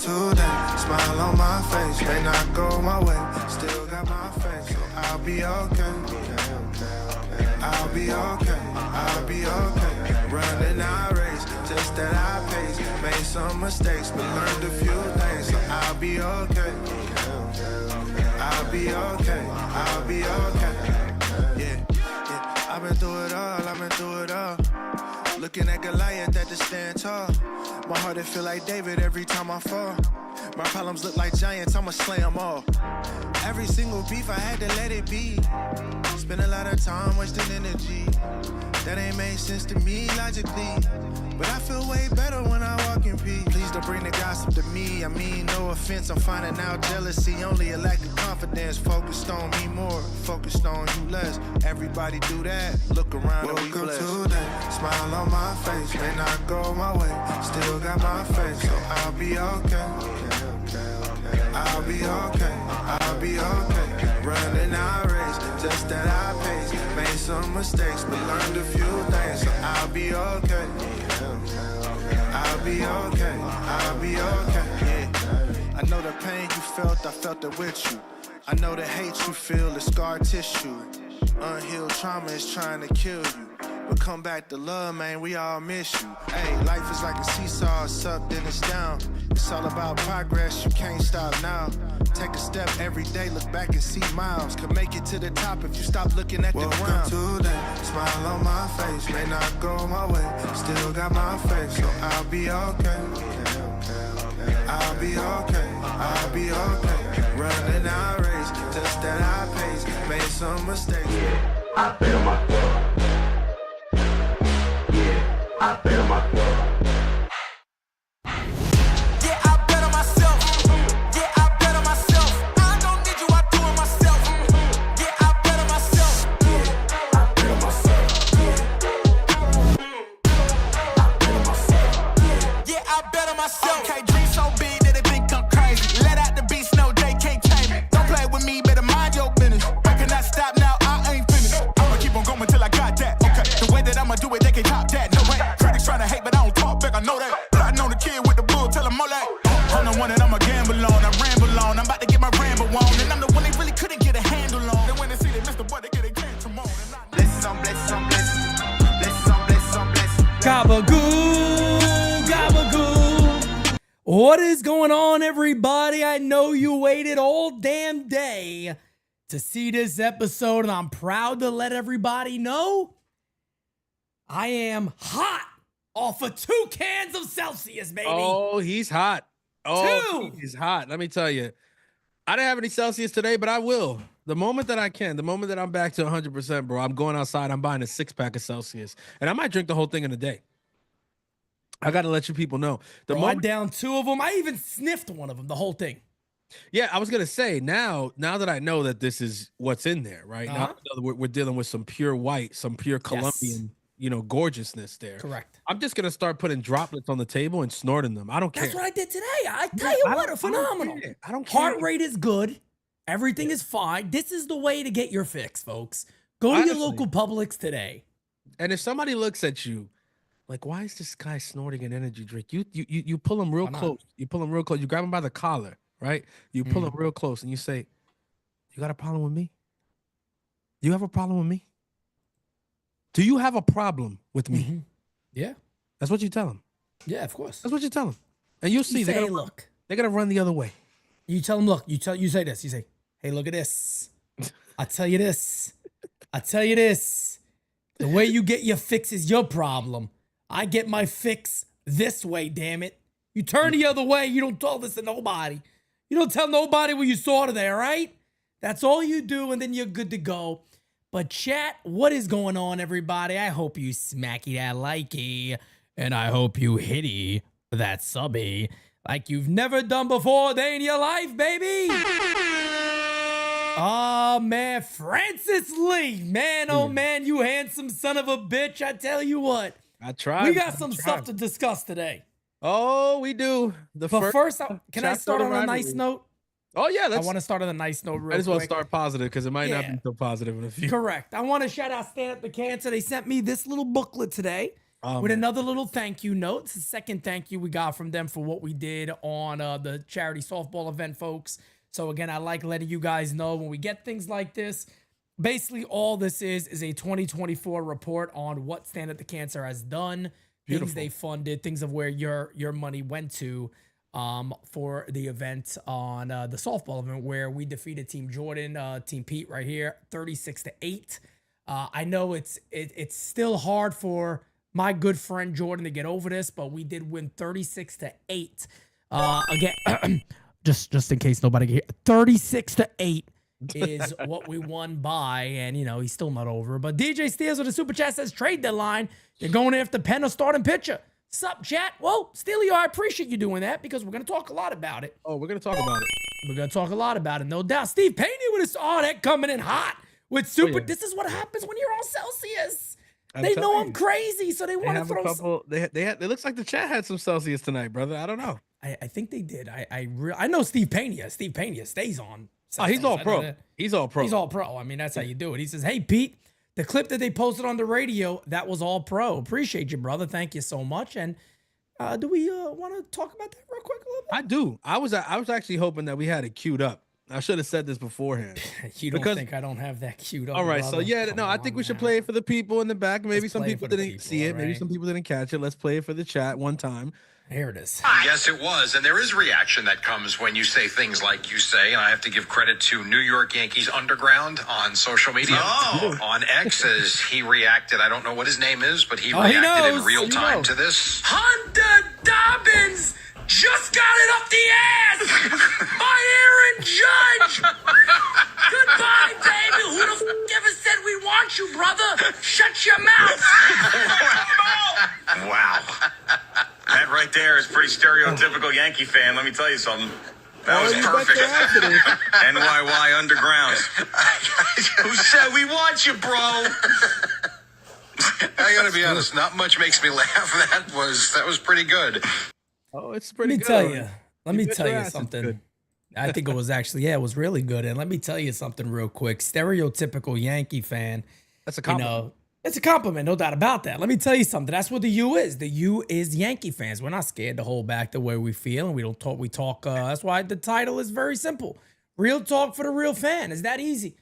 today. Smile on my face, may not go my way. Still got my face, so I'll be okay. I'll be okay, I'll be okay. Running our race, just at our pace. Made some mistakes, but learned a few things, so I'll be okay. I'll be okay, I'll be okay. Yeah, yeah, I've been through it all, I've been through it all. Looking at Goliath at the stand tall. My heart, it feel like David every time I fall. My problems look like giants, I'ma slay them all. Every single beef, I had to let it be. Spend a lot of time wasting energy. That ain't made sense to me logically. But I feel way better when I walk in peace. Please don't bring the gossip to me. I mean, no offense, I'm finding out jealousy. Only a lack of confidence. Focused on me more, focused on you less. Everybody do that, look around and we blessed. Welcome today, smile on my face. May not go my way, still got my faith. So I'll be okay. I'll be okay, I'll be okay. Running our race, just at our pace. Made some mistakes, but learned a few things. So I'll be okay. I'll be okay, I'll be okay. Yeah. I know the pain you felt, I felt it with you. I know the hate you feel is scar tissue. Unhealed trauma is trying to kill you. But come back to love, man, we all miss you. Hey, life is like a seesaw, it's up, then it's down. It's all about progress, you can't stop now. Take a step every day, look back and see miles. Could make it to the top if you stop looking at the ground. Welcome today, smile on my face. May not go my way, still got my faith. So I'll be okay. I'll be okay, I'll be okay. Running our race, just at our pace. Made some mistakes. I bet on myself. I bet on myself. Yeah, I bet on myself. Yeah, I bet on myself. I don't need you, I do it myself. Yeah, I bet on myself. Yeah, I bet on myself. I bet on myself. Yeah, I bet on myself. Okay, dream so big that they think I'm crazy. Let out the beast, no, they can't tame me. Don't play with me, better mind your business. I cannot stop now, I ain't finished. I'ma keep on going till I got that. Okay, the way that I'ma do it, they can't top that. No way. Critics trying to hate, but I don't talk back, I know that. Plotting on the kid with the bull, tell them all that. I'm the one that I'ma gamble on, I ramble on. I'm about to get my ramble on. And I'm the one they really couldn't get a handle on. Then when they see they missed the boy, they get a tantrum on. Blessings on blessings on blessings. Blessings on blessings on blessings. Gabagoo, gabagoo. What is going on, everybody? I know you waited all damn day to see this episode, and I'm proud to let everybody know I am hot off of 2 cans of Celsius, baby. Oh, he's hot. Oh, 2. he's hot. Let me tell you. I didn't have any Celsius today, but I will. The moment that I can, the moment that I'm back to 100%, bro, I'm going outside. I'm buying a 6-pack of Celsius. And I might drink the whole thing in a day. I got to let you people know. I downed 2 of them. I even sniffed one of them, the whole thing. Yeah, I was going to say, now that I know that this is what's in there, right? Now I know that we're dealing with some pure white, some pure Colombian, gorgeousness there. Correct. I'm just going to start putting droplets on the table and snorting them. I don't care. That's what I did today. I tell you what, phenomenal. I don't care. Heart rate is good. Everything is fine. This is the way to get your fix, folks. Go to your local Publix today. And if somebody looks at you, like, why is this guy snorting an energy drink? You pull him real close. You pull him real close. You grab him by the collar, right? You pull him real close and you say, "You got a problem with me? You have a problem with me? Do you have a problem with me?" Mm-hmm. Yeah. That's what you tell him. Yeah, of course. That's what you tell him. And you'll see. You say, hey, look. They're going to run the other way. You tell them, look. You say this. You say, hey, look at this. I tell you this. I tell you this. The way you get your fix is your problem. I get my fix this way, damn it. You turn the other way. You don't tell this to nobody. You don't tell nobody what you saw today, all right? That's all you do, and then you're good to go. But chat, what is going on, everybody? I hope you smacky that likey, and I hope you hitty that subby like you've never done before day in your life, baby. Oh, man, Francis Lee. Man, oh, man, you handsome son of a bitch. I tell you what. I tried. We got some stuff to discuss today. Oh, we do. But first, can I start on a nice note? Oh, yeah. I want to start on a nice note real quick. I just want to start positive because it might not be so positive in a few. Correct. I want to shout out Stand Up to Cancer. They sent me this little booklet today. with another little thank you note. It's the second thank you we got from them for what we did on the charity softball event, folks. So again, I like letting you guys know when we get things like this. Basically, all this is a 2024 report on what Stand Up to Cancer has done, things they funded, things of where your money went to for the event on the softball event where we defeated Team Jordan, Team Pete right here, 36-8. I know it's still hard for my good friend Jordan to get over this, but we did win 36-8. Again, just in case nobody can hear, 36-8 is what we won by, and he's still not over. But DJ Steels with the super chat says trade deadline. You're going after Penn or starting pitcher. Sup, chat? Well, Steelio, I appreciate you doing that because we're gonna talk a lot about it. Oh, we're gonna talk about it. We're gonna talk a lot about it, no doubt. Steve Payne with his that coming in hot with super. Yeah. This is what happens when you're on Celsius. They know I'm crazy, so they want to throw. It looks like the chat had some Celsius tonight, brother. I don't know. I think they did. I know Steve Pena. Steve Pena stays on. Oh, he's all pro. He's all pro. He's all pro. I mean, that's how you do it. He says, "Hey, Pete, the clip that they posted on the radio, that was all pro. Appreciate you, brother. Thank you so much." And do we want to talk about that real quick a little bit? I do. I was actually hoping that we had it queued up. I should have said this beforehand. You don't think I don't have that queued up? All right, brother? so yeah, no, I think we should play it for the people in the back. Maybe some people didn't see it. Right? Maybe some people didn't catch it. Let's play it for the chat one time. Here it is. Yes, it was. And there is reaction that comes when you say things like you say. And I have to give credit to New York Yankees Underground on social media. On X, as he reacted. I don't know what his name is, but he reacted in real time to this. Hunter Dobbins just got it up the ass by Aaron Judge. Goodbye, baby. Who the ever said we want you, brother? Shut your mouth. Wow. That right there is pretty stereotypical Yankee fan. Let me tell you something. That was perfect. NYY Underground. Who said we want you, bro? I gotta be honest, not much makes me laugh. That was pretty good. Oh, it's pretty good. Let me tell you something. I think it was actually, it was really good. And let me tell you something real quick. Stereotypical Yankee fan. That's a compliment. It's a compliment, no doubt about that. Let me tell you something. That's what the U is. The U is Yankee fans. We're not scared to hold back the way we feel, and we don't talk. We talk. That's why the title is very simple. Real talk for the real fan. It's that easy.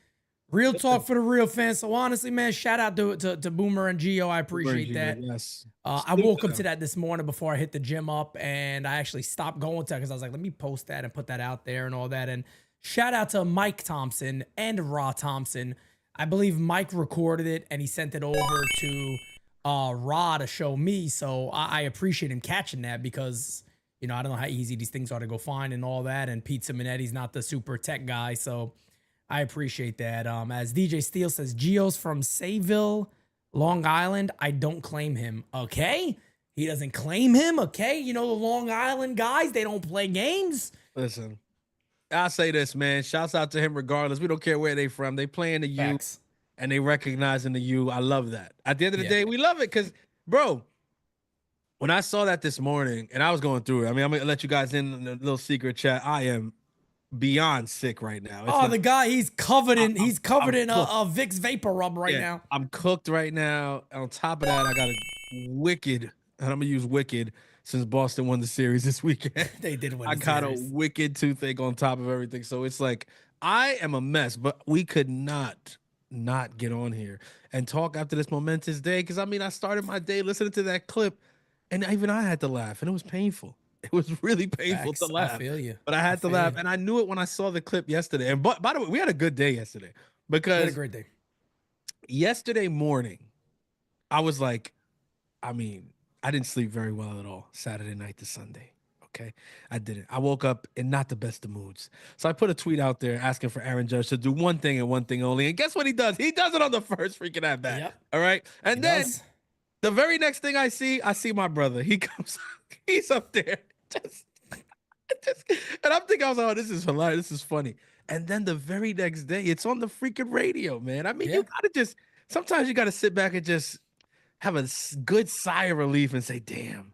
Real talk for the real fan. So honestly, man, shout out to Boomer and Gio. I appreciate that. Yes. I woke up to that this morning before I hit the gym up, and I actually stopped going to it because I was like, let me post that and put that out there and all that. And shout out to Mike Thompson and Raw Thompson. I believe Mike recorded it and he sent it over to Raw to show me. So I appreciate him catching that because, I don't know how easy these things are to go find and all that. And Pete Simonetti's not the super tech guy. So I appreciate that. As DJ Steele says, Gio's from Sayville, Long Island. I don't claim him. Okay. He doesn't claim him. Okay. The Long Island guys, they don't play games. Listen. I'll say this, man. Shouts out to him regardless. We don't care where they from. They play in the U and they recognize in the U. I love that. At the end of the day, we love it because, bro, when I saw that this morning and I was going through it, I mean, I'm going to let you guys in a little secret chat. I am beyond sick right now. The guy, he's covered in a Vicks vapor rub right now. I'm cooked right now. On top of that, I got a wicked, and I'm going to use wicked since Boston won the series this weekend. They did win. I got a wicked toothache on top of everything. So it's like, I am a mess, but we could not get on here and talk after this momentous day. Cause I started my day listening to that clip and even I had to laugh and it was painful. It was really painful to laugh. I feel you. But I had to laugh. And I knew it when I saw the clip yesterday. And by the way, we had a good day yesterday because we had a great day. Yesterday morning, I was like, I didn't sleep very well at all Saturday night to Sunday. Okay. I didn't. I woke up in not the best of moods. So I put a tweet out there asking for Aaron Judge to do one thing and one thing only. And guess what he does? He does it on the first freaking at bat. Yep. All right. And then the very next thing I see my brother. He comes, he's up there. And I'm thinking, I was like, oh, this is hilarious. This is funny. And then the very next day, it's on the freaking radio, man. You gotta sometimes you gotta sit back and just have a good sigh of relief and say, damn,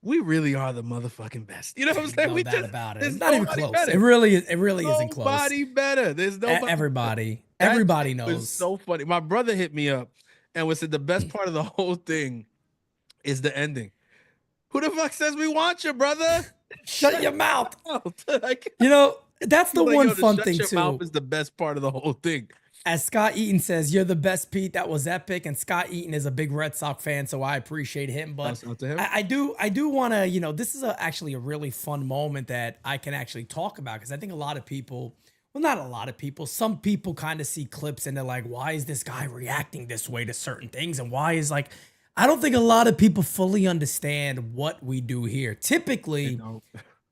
we really are the motherfucking best. You know what I'm saying? No doubt about it. It's not even close. Better. It really isn't close. Nobody better. There's nobody. Everybody knows. It was so funny. My brother hit me up and said the best part of the whole thing is the ending. Who the fuck says we want you, brother? Shut your mouth. Like, You know, that's the like, one yo, the fun shut thing your too. mouth is the best part of the whole thing. As Scott Eaton says, you're the best, Pete. That was epic. And Scott Eaton is a big Red Sox fan, so I appreciate him. But Shouts out to him. I do want to, this is actually a really fun moment that I can actually talk about, because I think a lot of people, well, not a lot of people, some people kind of see clips and they're like, why is this guy reacting this way to certain things? And why is I don't think a lot of people fully understand what we do here. Typically,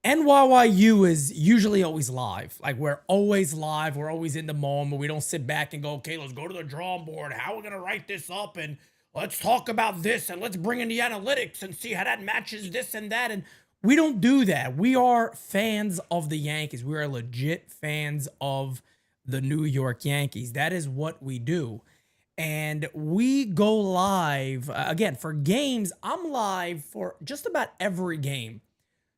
NYYU is usually always live. Like, we're always live. We're always in the moment. We don't sit back and go, okay, let's go to the drawing board. How are we going to write this up? And let's talk about this. And let's bring in the analytics and see how that matches this and that. And we don't do that. We are fans of the Yankees. We are legit fans of the New York Yankees. That is what we do. And we go live. Again, for games, I'm live for just about every game.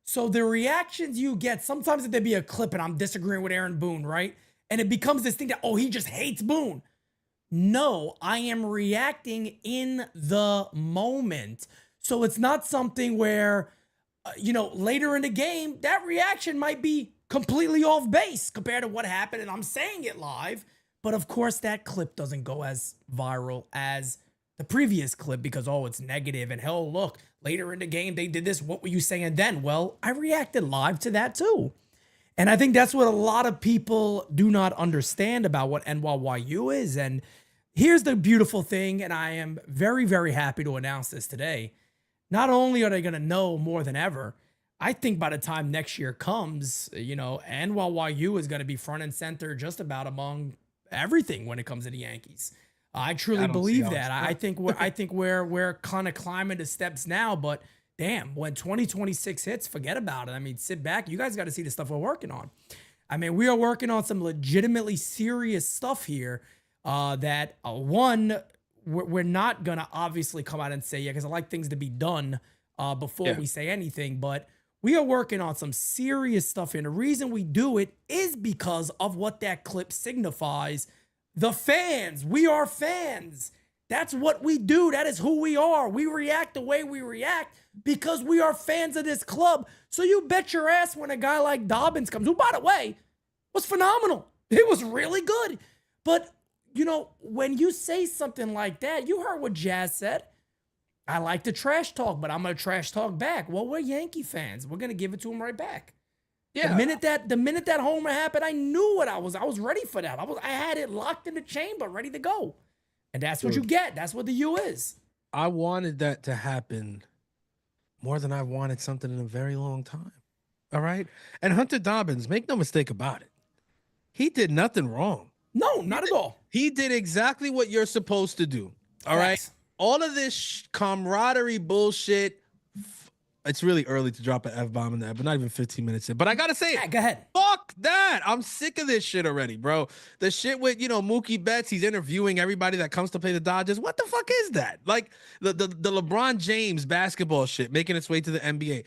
So the reactions you get, sometimes there'd be a clip and I'm disagreeing with Aaron Boone, right? And it becomes this thing that, oh, he just hates Boone. No, I am reacting in the moment. So it's not something where, later in the game, that reaction might be completely off base compared to what happened. And I'm saying it live. But of course, that clip doesn't go as viral as the previous clip because, oh, it's negative. And hell, look, later in the game, they did this. What were you saying then? Well, I reacted live to that too. And I think that's what a lot of people do not understand about what NYYU is. And here's the beautiful thing, and I am very, very happy to announce this today. Not only are they going to know more than ever, I think by the time next year comes, NYYU is going to be front and center just about among everything when it comes to the Yankees. I truly believe that. I think we're kind of climbing the steps now, but damn, when 2026 hits, forget about it. I mean, sit back. You guys got to see the stuff we're working on. I mean, we are working on some legitimately serious stuff here that, we're not going to obviously come out and say, because I like things to be done before we say anything, but we are working on some serious stuff here. And the reason we do it is because of what that clip signifies. The fans. We are fans. That's what we do. That is who we are. We react the way we react because we are fans of this club. So you bet your ass when a guy like Dobbins comes, who, by the way, was phenomenal. It was really good. But, when you say something like that, you heard what Jazz said. I like to trash talk, but I'm going to trash talk back. Well, we're Yankee fans. We're going to give it to them right back. Yeah. The minute that homer happened, I knew what I was ready for that. I had it locked in the chamber, ready to go. And that's what you get. That's what the U is. I wanted that to happen more than I've wanted something in a very long time. All right? And Hunter Dobbins, make no mistake about it. He did nothing wrong. No, not at all. He did exactly what you're supposed to do. All right? All of this camaraderie bullshit. It's really early to drop an F-bomb in that, but not even 15 minutes in. But I got to say it. Go ahead. Fuck that. I'm sick of this shit already, bro. The shit with, Mookie Betts, he's interviewing everybody that comes to play the Dodgers. What the fuck is that? Like the LeBron James basketball shit making its way to the NBA.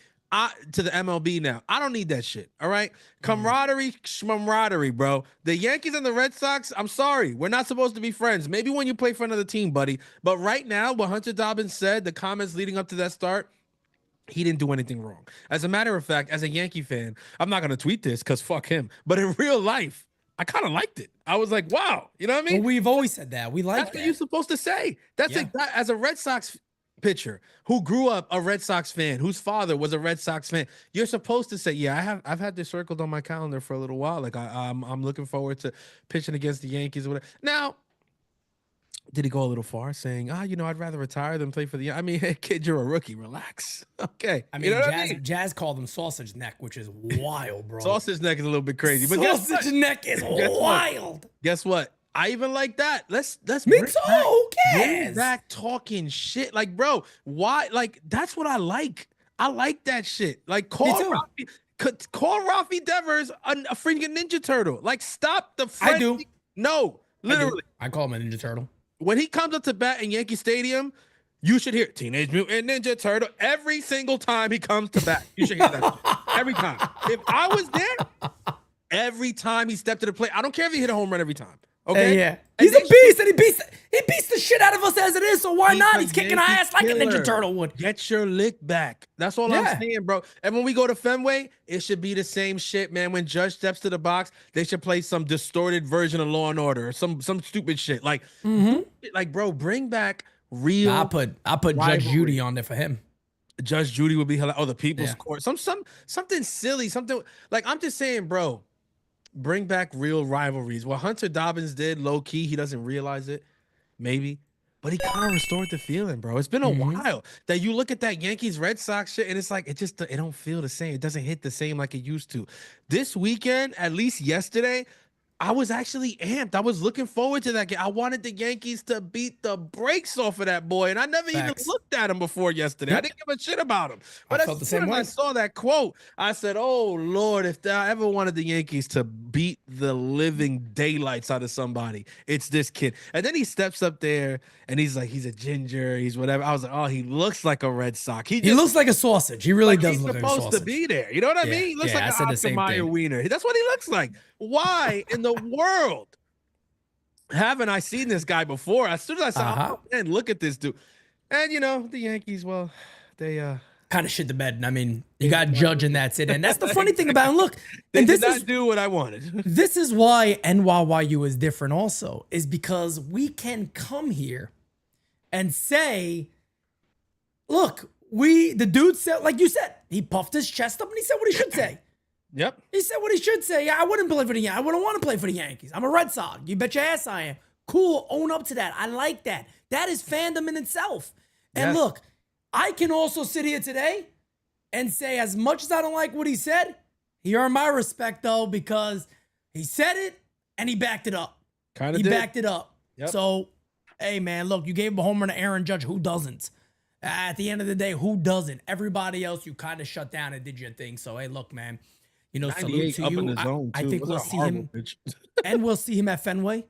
To the MLB now. I don't need that shit. All right. Camaraderie, bro. The Yankees and the Red Sox, I'm sorry. We're not supposed to be friends. Maybe when you play for another team, buddy. But right now, what Hunter Dobbins said, the comments leading up to that start, he didn't do anything wrong. As a matter of fact, as a Yankee fan, I'm not going to tweet this because fuck him. But in real life, I kind of liked it. I was like, wow. You know what I mean? Well, we've always said that. We like that. That's what you're supposed to say. That's as a Red Sox pitcher who grew up a Red Sox fan, whose father was a Red Sox fan, you're supposed to say, yeah, I've had this circled on my calendar for a little while. Like I'm looking forward to pitching against the Yankees or whatever. Now, did he go a little far saying, I'd rather retire than play for the, hey, kid, you're a rookie. Relax. Okay. I mean, Jazz called him sausage neck, which is wild, bro. Sausage neck is a little bit crazy, but sausage neck is wild. Guess what? I even like that. Let's Me too. Who cares? Bring back talking shit. Like, bro, why? Like, that's what I like. I like that shit. Like, call Rafi Devers a freaking Ninja Turtle. Like, stop the I do. No, literally. I call him a Ninja Turtle. When he comes up to bat in Yankee Stadium, you should hear Teenage Mutant Ninja Turtle every single time he comes to bat. You should hear that every time. If I was there, every time he stepped to the plate, I don't care if he hit a home run every time. Okay, Yeah. And He's a they beast, and he beats the shit out of us as it is. So why He's not? a He's kicking our Yankee ass like a killer. Ninja Turtle would. Get your lick back. That's all I'm Yeah. saying, bro. And when we go to Fenway, it should be the same shit, man. When Judge steps to the box, they should play some distorted version of Law and Order or some stupid shit. Like, bro, bring back real. I put Judge rivalry. Judy on there for him. Judge Judy would be hilarious. Oh, the People's Yeah. Court. Something silly. Something like I'm just saying, bro. Bring back real rivalries. What Hunter Dobbins did, low key, he doesn't realize it. Maybe. But he kind of restored the feeling, bro. It's been a while that you look at that Yankees Red Sox shit and it's like it don't feel the same. It doesn't hit the same like it used to. This weekend, at least yesterday, I was actually amped. I was looking forward to that game. I wanted the Yankees to beat the brakes off of that boy, and I never even looked at him before yesterday. I didn't give a shit about him. But I felt the same way. I saw that quote, I said, "Oh Lord, if I ever wanted the Yankees to beat the living daylights out of somebody, it's this kid." And then he steps up there, and he's like, he's a ginger, he's whatever. I was like, "Oh, he looks like a Red Sox. He looks like a sausage. He really does he's look like a supposed sausage. to be there. You know what I Yeah, mean? He looks yeah, I like said an the Oscar same Mayer thing. wiener. That's what he looks like. Why in the world haven't I seen this guy before? As soon as I saw, oh, man, look at this dude. And you know, the Yankees, well, they kind of shit the bed. I mean, you got Judge and that's it. And that's the funny thing about it. Look, they and did this not is do what I wanted. this is why NYYU is different also, is because we can come here and say, look, the dude said, like you said, he puffed his chest up and he said what he should say. Yep. He said what he should say. Yeah, I wouldn't play for the Yankees. I wouldn't want to play for the Yankees. I'm a Red Sox. You bet your ass I am. Cool. Own up to that. I like that. That is fandom in itself. And Yes. look, I can also sit here today and say, as much as I don't like what he said, he earned my respect though, because he said it and he backed it up. Kind of He did. backed it up. Yep. So, hey man, look, you gave a homer to Aaron Judge. Who doesn't? At the end of the day, who doesn't? Everybody else, you kind of shut down and did your thing. So, hey, look, man, you know, salute 98 to up in you. the zone, I too. think Those we'll are see horrible him, pitch. and we'll see him at Fenway.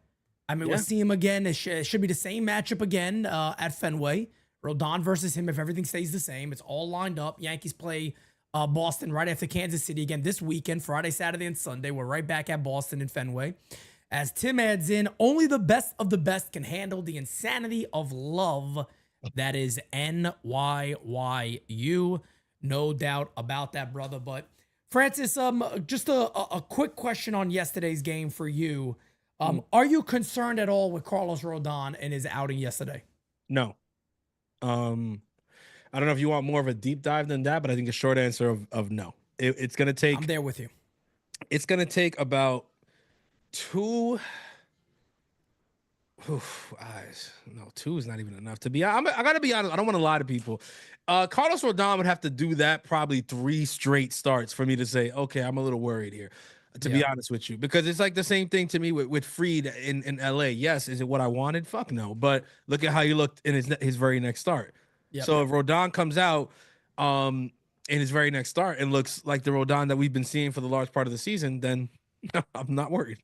I mean, we'll Yeah. see him again. It should be the same matchup again at Fenway. Rodon versus him if everything stays the same. It's all lined up. Yankees play Boston right after Kansas City again this weekend, Friday, Saturday, and Sunday. We're right back at Boston and Fenway. As Tim adds in, only the best of the best can handle the insanity of love that is NYYU. No doubt about that, brother. But Francis, just a quick question on yesterday's game for you. Are you concerned at all with Carlos Rodon and his outing yesterday? No. I don't know if you want more of a deep dive than that, but I think a short answer of no. It's gonna take. I'm there with you. It's gonna take about two. No, 2 is not even enough to be. I gotta be honest. I don't want to lie to people. Carlos Rodon would have to do that probably 3 straight starts for me to say, okay, I'm a little worried here. To be honest with you, because it's like the same thing to me with Fried in LA. Yes, is it what I wanted? Fuck no. But look at how he looked in his very next start. Yep. So if Rodon comes out in his very next start and looks like the Rodon that we've been seeing for the large part of the season, then I'm not worried.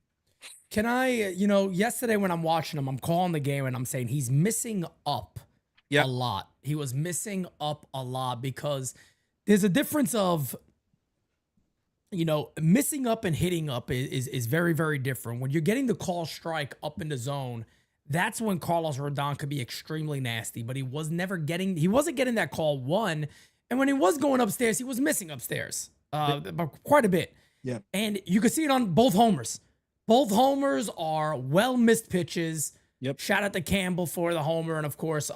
Can I, yesterday when I'm watching him, I'm calling the game and I'm saying he's missing up a lot. He was missing up a lot because there's a difference of, missing up and hitting up is very, very different. When you're getting the call strike up in the zone, that's when Carlos Rodon could be extremely nasty, but he wasn't getting that call, one. And when he was going upstairs, he was missing upstairs quite a bit. Yeah. And you could see it on both homers. Both homers are well missed pitches. Yep. Shout out to Campbell for the homer. And of course,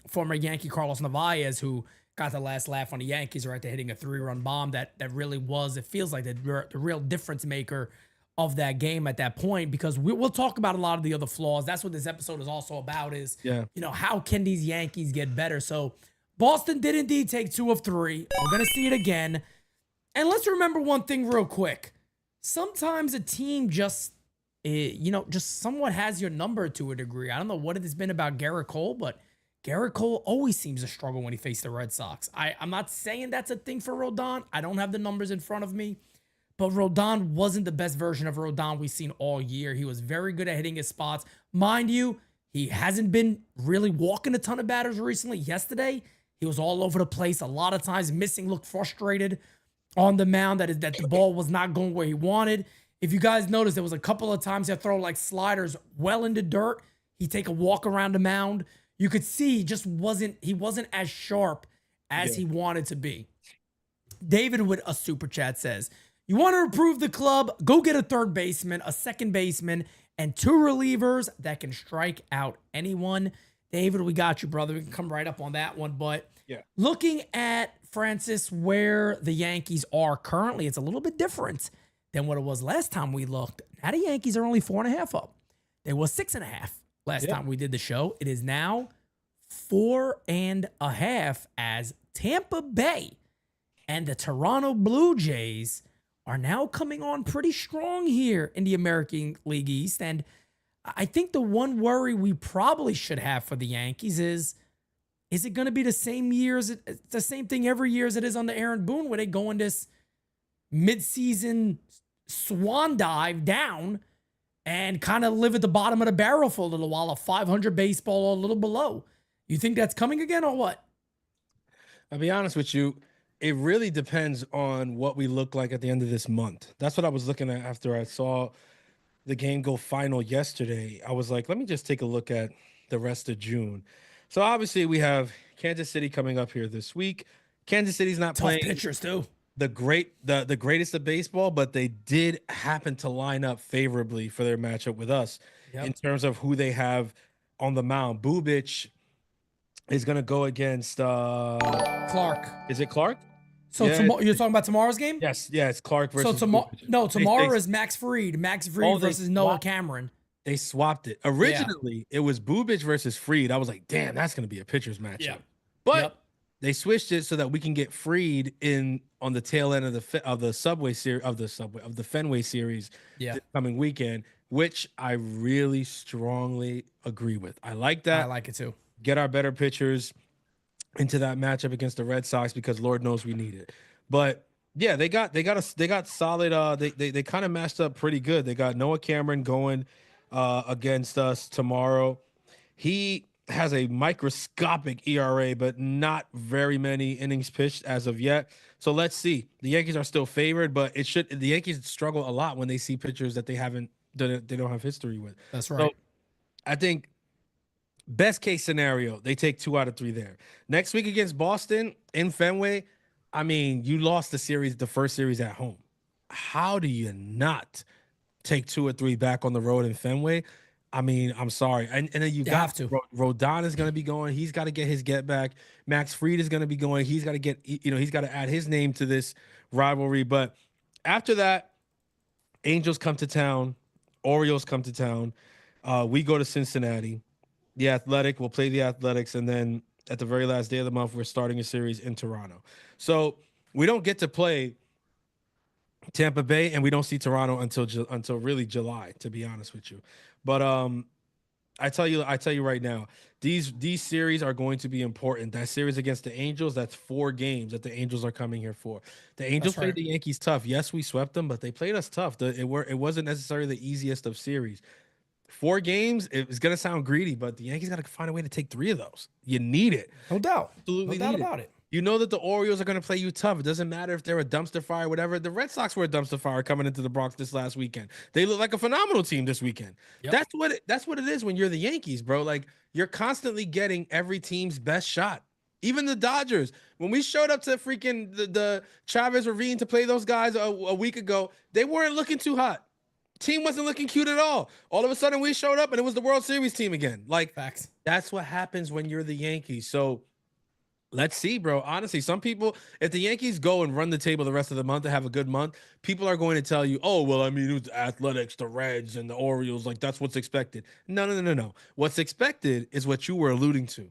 former Yankee Carlos Narvaez, who got the last laugh on the Yankees right there, hitting a 3-run bomb that really was, it feels like the real difference maker of that game at that point, because we'll talk about a lot of the other flaws. That's what this episode is also about is, how can these Yankees get better? So Boston did indeed take 2 of 3. We're going to see it again. And let's remember one thing real quick. Sometimes a team just somewhat has your number to a degree. I don't know what it has been about Garrett Cole, but Garrett Cole always seems to struggle when he faced the Red Sox. I'm not saying that's a thing for Rodon. I don't have the numbers in front of me, but Rodon wasn't the best version of Rodon we've seen all year. He was very good at hitting his spots. Mind you, he hasn't been really walking a ton of batters recently. Yesterday, he was all over the place. A lot of times missing, looked frustrated on the mound that the ball was not going where he wanted. If you guys noticed, there was a couple of times he'd throw like sliders well into dirt. He'd take a walk around the mound. You could see he wasn't as sharp as he wanted to be. David with a super chat says, you want to improve the club? Go get a third baseman, a second baseman, and 2 relievers that can strike out anyone. David, we got you, brother. We can come right up on that one. But looking at, Francis, where the Yankees are currently, it's a little bit different than what it was last time we looked. Now the Yankees are only 4.5 up. They was 6.5 last time we did the show. It is now 4.5 as Tampa Bay and the Toronto Blue Jays are now coming on pretty strong here in the American League East. And I think the one worry we probably should have for the Yankees is it going to be the same the same thing every year as it is on the Aaron Boone, where they go in this midseason swan dive down and kind of live at the bottom of the barrel for a little while, a 500 baseball or a little below? You think that's coming again or what? I'll be honest with you. It really depends on what we look like at the end of this month. That's what I was looking at after I saw the game go final yesterday. I was like, let me just take a look at the rest of June. So obviously we have Kansas City coming up here this week. Kansas City's not playing pitchers too. The greatest of baseball, but they did happen to line up favorably for their matchup with us in terms of who they have on the mound. Bubic is going to go against Clark. Is it Clark? So you're talking about tomorrow's game? Yes, it's Clark versus. So tomorrow is Max Fried. Max Fried versus Noah Cameron. They swapped it. Originally, it was Bubic versus Fried. I was like, damn, that's going to be a pitcher's matchup. Yeah. But they switched it so that we can get Fried in on the tail end of the Fenway series this coming weekend, which I really strongly agree with. I like that. I like it too. Get our better pitchers into that matchup against the Red Sox because Lord knows we need it. But yeah, they got solid. They kind of matched up pretty good. They got Noah Cameron going against us tomorrow. He has a microscopic ERA, but not very many innings pitched as of yet. So let's see. The Yankees are still favored, but the Yankees struggle a lot when they see pitchers that they don't have history with. That's right. So I think best case scenario, they take 2 out of 3 there. Next week against Boston in Fenway, I mean, you lost the first series at home. How do you not take 2 or 3 back on the road in Fenway? I mean, I'm sorry. And then you got to. Rodon is going to be going. He's got to get his get back. Max Fried is going to be going. He's got to he's got to add his name to this rivalry. But after that, Angels come to town. Orioles come to town. We go to Cincinnati. The Athletic will play the Athletics. And then at the very last day of the month, we're starting a series in Toronto. So we don't get to play Tampa Bay, and we don't see Toronto until really July, to be honest with you. But I tell you right now, these series are going to be important. That series against the Angels, that's 4 games that the Angels are coming here for. The Angels played the Yankees tough. Yes, we swept them, but they played us tough. It wasn't necessarily the easiest of series. 4 games, it's going to sound greedy, but the Yankees got to find a way to take 3 of those. You need it. No doubt. Absolutely no doubt about it. You know that the Orioles are going to play you tough. It doesn't matter if they're a dumpster fire or whatever. The Red Sox were a dumpster fire coming into the Bronx this last weekend. They look like a phenomenal team this weekend. Yep. That's what it is when you're the Yankees, bro. Like, you're constantly getting every team's best shot. Even the Dodgers. When we showed up to freaking the Chavez Ravine to play those guys a week ago, they weren't looking too hot. Team wasn't looking cute at all. All of a sudden, we showed up and it was the World Series team again. Like, facts. That's what happens when you're the Yankees. So let's see, bro. Honestly, some people, if the Yankees go and run the table the rest of the month to have a good month, people are going to tell you, oh, well, I mean, it was the Athletics, the Reds, and the Orioles. Like, that's what's expected. No. What's expected is what you were alluding to.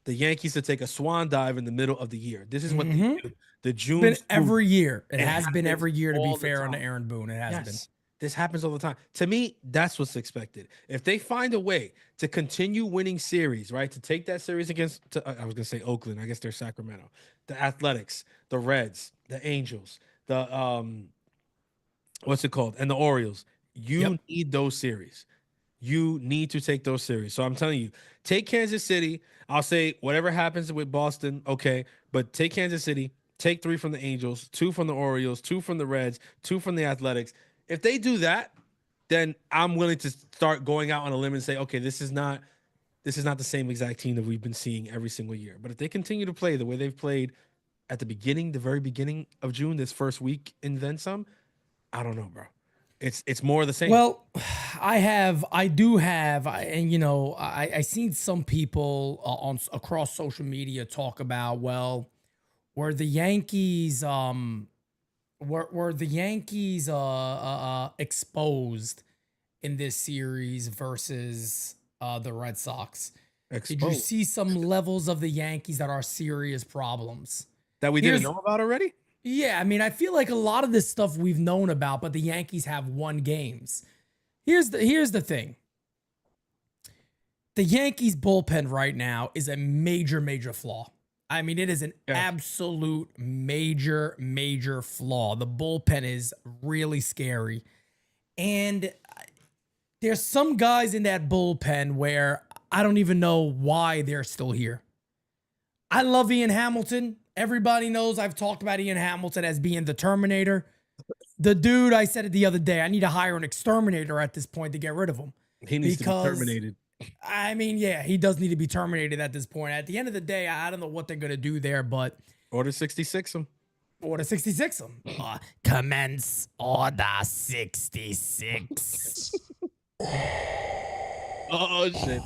The Yankees to take a swan dive in the middle of the year. This is what they do. The June. It's been every year. It has been every year, to be fair, on the Aaron Boone. It has been. This happens all the time. To me, that's what's expected. If they find a way to continue winning series, right, to take that series against, I was going to say Oakland. I guess they're Sacramento. The Athletics, the Reds, the Angels, the, what's it called? And the Orioles. You need those series. You need to take those series. So I'm telling you, take Kansas City. I'll say whatever happens with Boston, okay, but take Kansas City, take 3 from the Angels, 2 from the Orioles, 2 from the Reds, 2 from the Athletics. If they do that, then I'm willing to start going out on a limb and say, okay, this is not the same exact team that we've been seeing every single year. But if they continue to play the way they've played at the very beginning of June, this first week and then some, I don't know, bro. It's more of the same. Well, I seen some people across social media talk about, well, were the Yankees exposed in this series versus the Red Sox? Did you see some levels of the Yankees that are serious problems that we didn't know about already? Yeah, I mean, I feel like a lot of this stuff we've known about, but the Yankees have won games. Here's the thing. The Yankees bullpen right now is a major, major flaw. I mean, it is an absolute major, major flaw. The bullpen is really scary. And there's some guys in that bullpen where I don't even know why they're still here. I love Ian Hamilton. Everybody knows I've talked about Ian Hamilton as being the Terminator. The dude, I said it the other day, I need to hire an exterminator at this point to get rid of him. He needs to be terminated. I mean, yeah, he does need to be terminated at this point. At the end of the day, I don't know what they're going to do there, but... Order 66 him. Order 66 him. Commence Order 66. Oh, shit.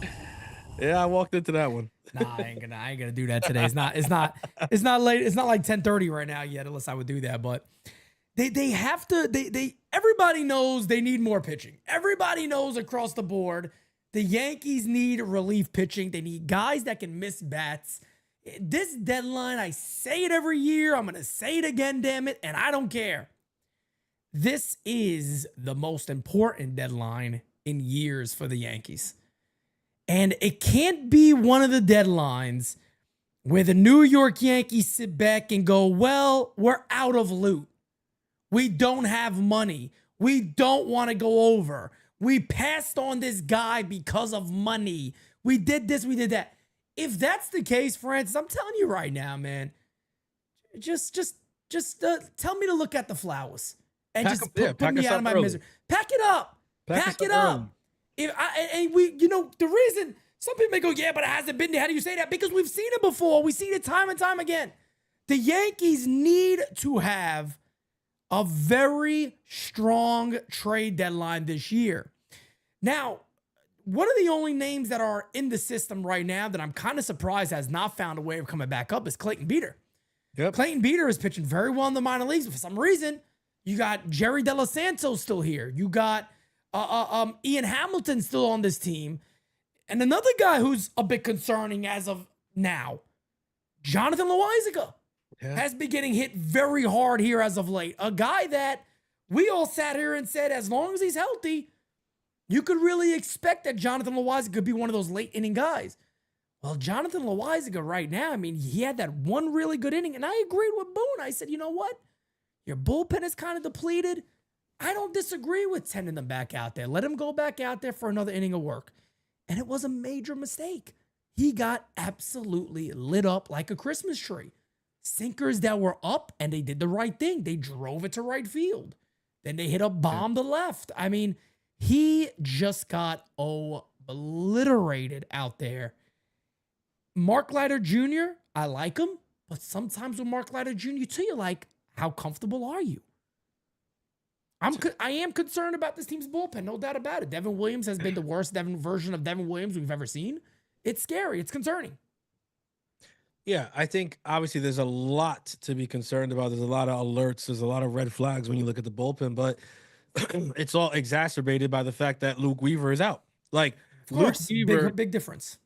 Yeah, I walked into that one. Nah, I ain't gonna do that today. It's not late. It's not like 10:30 right now yet, unless I would do that. But they have to. Everybody knows they need more pitching. Everybody knows across the board the Yankees need relief pitching. They need guys that can miss bats. This deadline, I say it every year. I'm gonna say it again, damn it, and I don't care. This is the most important deadline in years for the Yankees. And it can't be one of the deadlines where the New York Yankees sit back and go, well, we're out of loot. We don't have money. We don't want to go over. We passed on this guy because of money. We did this, we did that. If that's the case, Francis, I'm telling you right now, man, just tell me to look at the flowers and put me out of my misery. Pack it up. Pack it up. The reason some people may go, yeah, but it hasn't been there. How do you say that? Because we've seen it before. We've seen it time and time again. The Yankees need to have a very strong trade deadline this year. Now, one of the only names that are in the system right now that I'm kind of surprised has not found a way of coming back up is Clayton Beeter. Yep. Clayton Beeter is pitching very well in the minor leagues. For some reason, you got Jerry De Los Santos still here. You got Ian Hamilton still on this team. And another guy who's a bit concerning as of now, Jonathan Loaisiga, has been getting hit very hard here as of late. A guy that we all sat here and said, as long as he's healthy, you could really expect that Jonathan Loaisiga could be one of those late inning guys. Well, Jonathan Loaisiga right now, I mean, he had that one really good inning, and I agreed with Boone. I said, you know what? Your bullpen is kind of depleted. I don't disagree with sending them back out there. Let him go back out there for another inning of work. And it was a major mistake. He got absolutely lit up like a Christmas tree. Sinkers that were up, and they did the right thing. They drove it to right field. Then they hit a bomb to left. I mean, he just got obliterated out there. Mark Leiter Jr., I like him, but sometimes with Mark Leiter Jr., too, you're like, how comfortable are you? I am concerned about this team's bullpen, no doubt about it. Devin Williams has been the worst version of Devin Williams we've ever seen. It's scary. It's concerning. Yeah, I think obviously there's a lot to be concerned about. There's a lot of alerts. There's a lot of red flags when you look at the bullpen, but it's all exacerbated by the fact that Luke Weaver is out. Like, of course, Luke Weaver, big difference.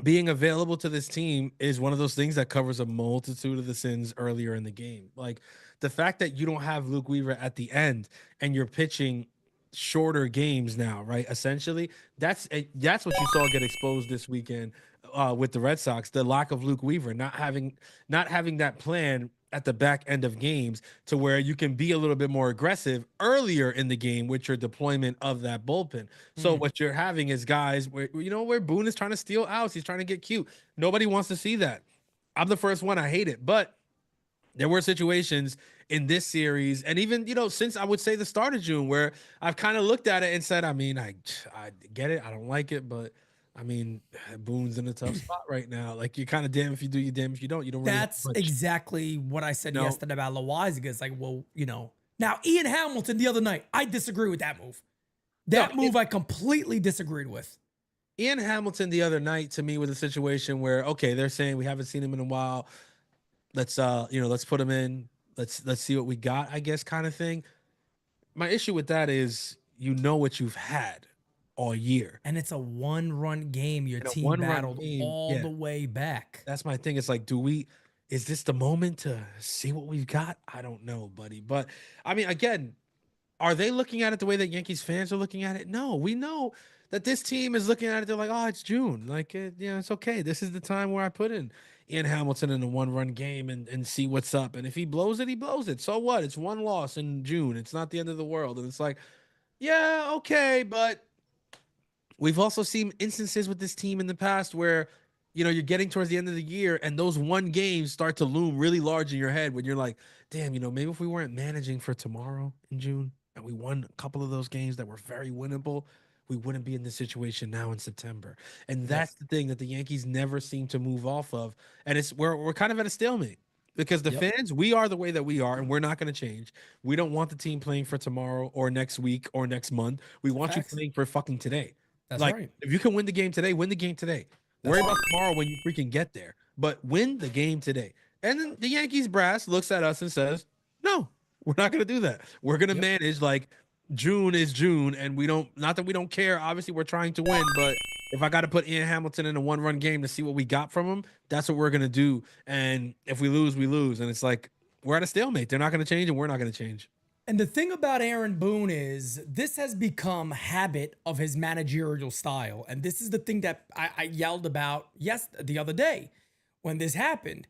Being available to this team is one of those things that covers a multitude of the sins earlier in the game. Like, the fact that you don't have Luke Weaver at the end and you're pitching shorter games now, right? Essentially, that's what you saw get exposed this weekend with the Red Sox. The lack of Luke Weaver, not having that plan at the back end of games to where you can be a little bit more aggressive earlier in the game with your deployment of that bullpen. So what you're having is guys where Boone is trying to steal outs. He's trying to get cute. Nobody wants to see that. I'm the first one. I hate it, but There were situations in this series, and even since I would say the start of June, where I've kind of looked at it and said, I mean, I get it, I don't like it, but I mean, Boone's in a tough spot right now. Like, you're kind of damn if you do, you damn if you don't. You don't really have That's much. exactly what I said No. yesterday about Loizaga. It's like, well, now Ian Hamilton the other night, I disagree with that move. That move I completely disagreed with. Ian Hamilton the other night, to me, was a situation where, okay, they're saying we haven't seen him in a while. Let's let's put him in. Let's see what we got, I guess, kind of thing. My issue with that is what you've had all year. And it's a 1-run game. Your And a team one-run battled game, all yeah. the way back. That's my thing. It's like, is this the moment to see what we've got? I don't know, buddy. But I mean, again, are they looking at it the way that Yankees fans are looking at it? No, we know that this team is looking at it. They're like, oh, it's June. Like, it's okay. This is the time where I put in Ian Hamilton in a 1-run game and see what's up. And if he blows it, he blows it. So what? It's 1 loss in June. It's not the end of the world. And it's like, yeah, okay. But we've also seen instances with this team in the past where, you're getting towards the end of the year and those 1 games start to loom really large in your head when you're like, damn, maybe if we weren't managing for tomorrow in June and we won a couple of those games that were very winnable, we wouldn't be in this situation now in September. And that's the thing that the Yankees never seem to move off of. And we're kind of at a stalemate because the fans, we are the way that we are, and we're not going to change. We don't want the team playing for tomorrow or next week or next month. We want you playing for fucking today. That's like, right. if you can win the game today, win the game today. Worry about tomorrow when you freaking get there, but win the game today. And then the Yankees brass looks at us and says, no, we're not going to do that. We're going to manage like June is June, and not that we don't care. Obviously, we're trying to win, but if I got to put Ian Hamilton in a 1-run game to see what we got from him, that's what we're going to do. And if we lose, we lose. And it's like, we're at a stalemate. They're not going to change, and we're not going to change. And the thing about Aaron Boone is this has become habit of his managerial style. And this is the thing that I yelled about the other day when this happened,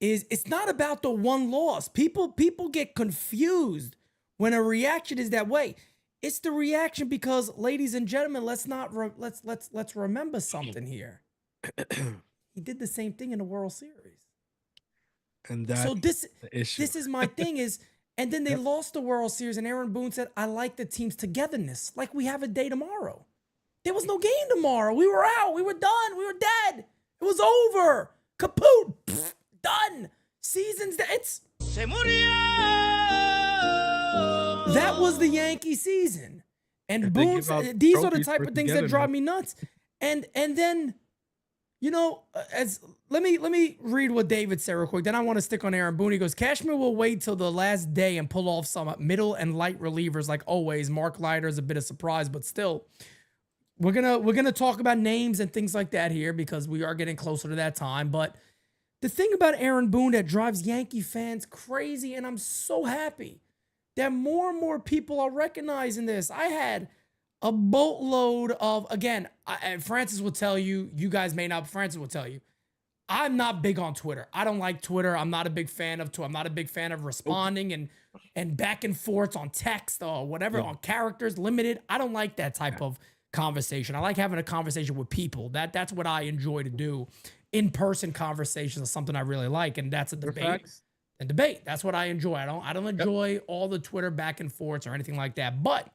is it's not about the 1 loss. People get confused when a reaction is that way. It's the reaction because, ladies and gentlemen, let's remember something here. He did the same thing in the World Series. And that's so this the issue. This is my thing is, and then they lost the World Series, and Aaron Boone said, I like the team's togetherness. Like, we have a day tomorrow. There was no game tomorrow. We were out. We were done. We were dead. It was over. Kaput. Pfft, done. Season's it's Se murió. That was the Yankee season. And Boone, these are the type of things that drive me nuts. And then, let me read what David said real quick. Then I want to stick on Aaron Boone. He goes, Cashman will wait till the last day and pull off some middle and light relievers like always. Mark Leiter is a bit of surprise, but still, we're gonna talk about names and things like that here because we are getting closer to that time. But the thing about Aaron Boone that drives Yankee fans crazy, and I'm so happy that more and more people are recognizing this. I had a boatload of, again, and Francis will tell you, you guys may not, Francis will tell you, I'm not big on Twitter. I don't like Twitter. I'm not a big fan of Twitter. I'm not a big fan of responding and back and forth on text or whatever, on characters, limited. I don't like that type of conversation. I like having a conversation with people. That's what I enjoy to do. In-person conversations is something I really like, and that's a debate. And debate. That's what I enjoy. I don't enjoy all the Twitter back and forths or anything like that. But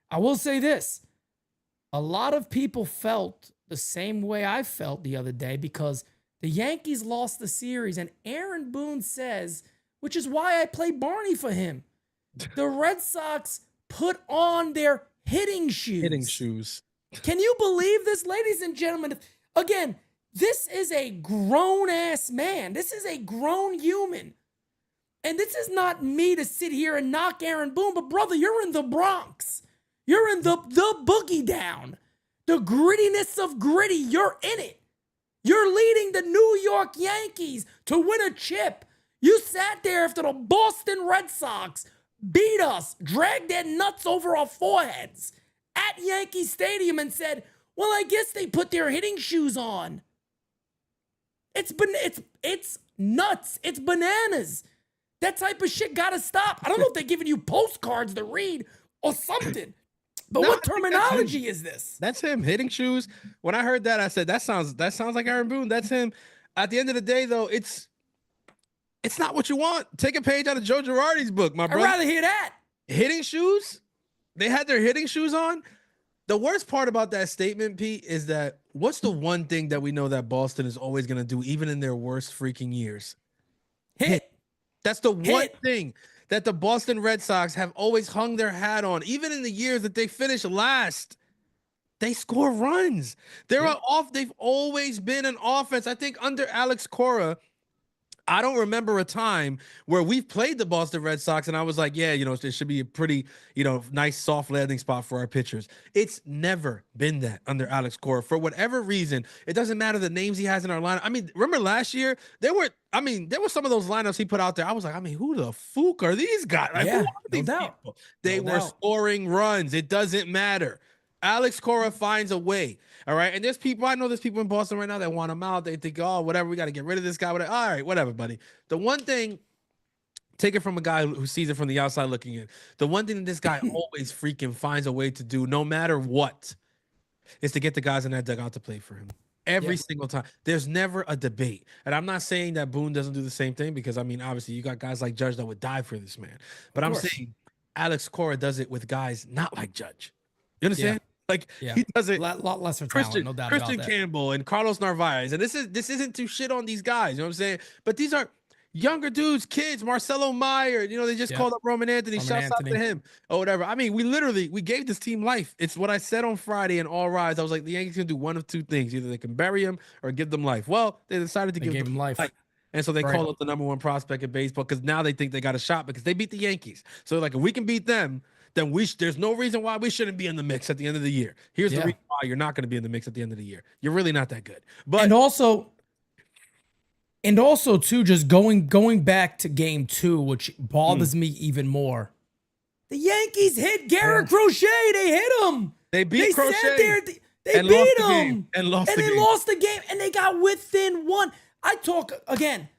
I will say this. A lot of people felt the same way I felt the other day because the Yankees lost the series, and Aaron Boone says, which is why I play Barney for him, the Red Sox put on their hitting shoes. Can you believe this, ladies and gentlemen? Again, this is a grown-ass man. This is a grown human. And this is not me to sit here and knock Aaron Boone, but brother, you're in the Bronx. You're in the boogie down. The grittiness of gritty, you're in it. You're leading the New York Yankees to win a chip. You sat there after the Boston Red Sox beat us, dragged their nuts over our foreheads at Yankee Stadium and said, well, I guess they put their hitting shoes on. It's nuts. It's bananas. That type of shit gotta stop. I don't know if they're giving you postcards to read or something. But what terminology is this? That's him, hitting shoes. When I heard that, I said, that sounds like Aaron Boone. That's him. At the end of the day, though, it's It's not what you want. Take a page out of Joe Girardi's book, my I'd brother. rather hear that. Hitting shoes? They had their hitting shoes on. The worst part about that statement, Pete, is that what's the one thing that we know that Boston is always going to do, even in their worst freaking years? Hit. That's the one Hit. thing that the Boston Red Sox have always hung their hat on. Even in the years that they finish last, they score runs. They've always been an offense. I think under Alex Cora, I don't remember a time where we've played the Boston Red Sox and I was like, yeah, there should be a pretty, nice soft landing spot for our pitchers. It's never been that under Alex Cora. For whatever reason, it doesn't matter the names he has in our lineup. I mean, remember last year, there were some of those lineups he put out there. I was like, who the fuck are these guys? Like, Yeah, who are these no doubt. people? They No were doubt. scoring runs. It doesn't matter. Alex Cora finds a way. All right. And I know there's people in Boston right now that want him out. They think, oh, whatever, we got to get rid of this guy. Whatever. All right, whatever, buddy. The one thing, take it from a guy who sees it from the outside looking in. The one thing that this guy always freaking finds a way to do, no matter what, is to get the guys in that dugout to play for him. Every single time. There's never a debate. And I'm not saying that Boone doesn't do the same thing because, obviously you got guys like Judge that would die for this man. But I'm saying Alex Cora does it with guys not like Judge. You understand? He does it. Lot lesser talent, no doubt Christian about that. Campbell and Carlos Narvaez. And this isn't to shit on these guys. You know what I'm saying? But these are younger dudes, kids. Marcelo Meyer. They just called up Roman Anthony. Shouts out to him or whatever. I mean, we gave this team life. It's what I said on Friday in All Rise. I was like, the Yankees can do one of two things. Either they can bury him or give them life. Well, they decided to give him life. And so they called up the number one prospect in baseball because now they think they got a shot because they beat the Yankees. So if we can beat them, then there's no reason why we shouldn't be in the mix at the end of the year. Here's the reason why you're not going to be in the mix at the end of the year. You're really not that good. But and also too, just going back to game 2, which bothers me even more. The Yankees hit Garrett Crochet. They hit him. They beat Crochet. Sat there, they beat him. And lost the game. And they got within one. I talk again.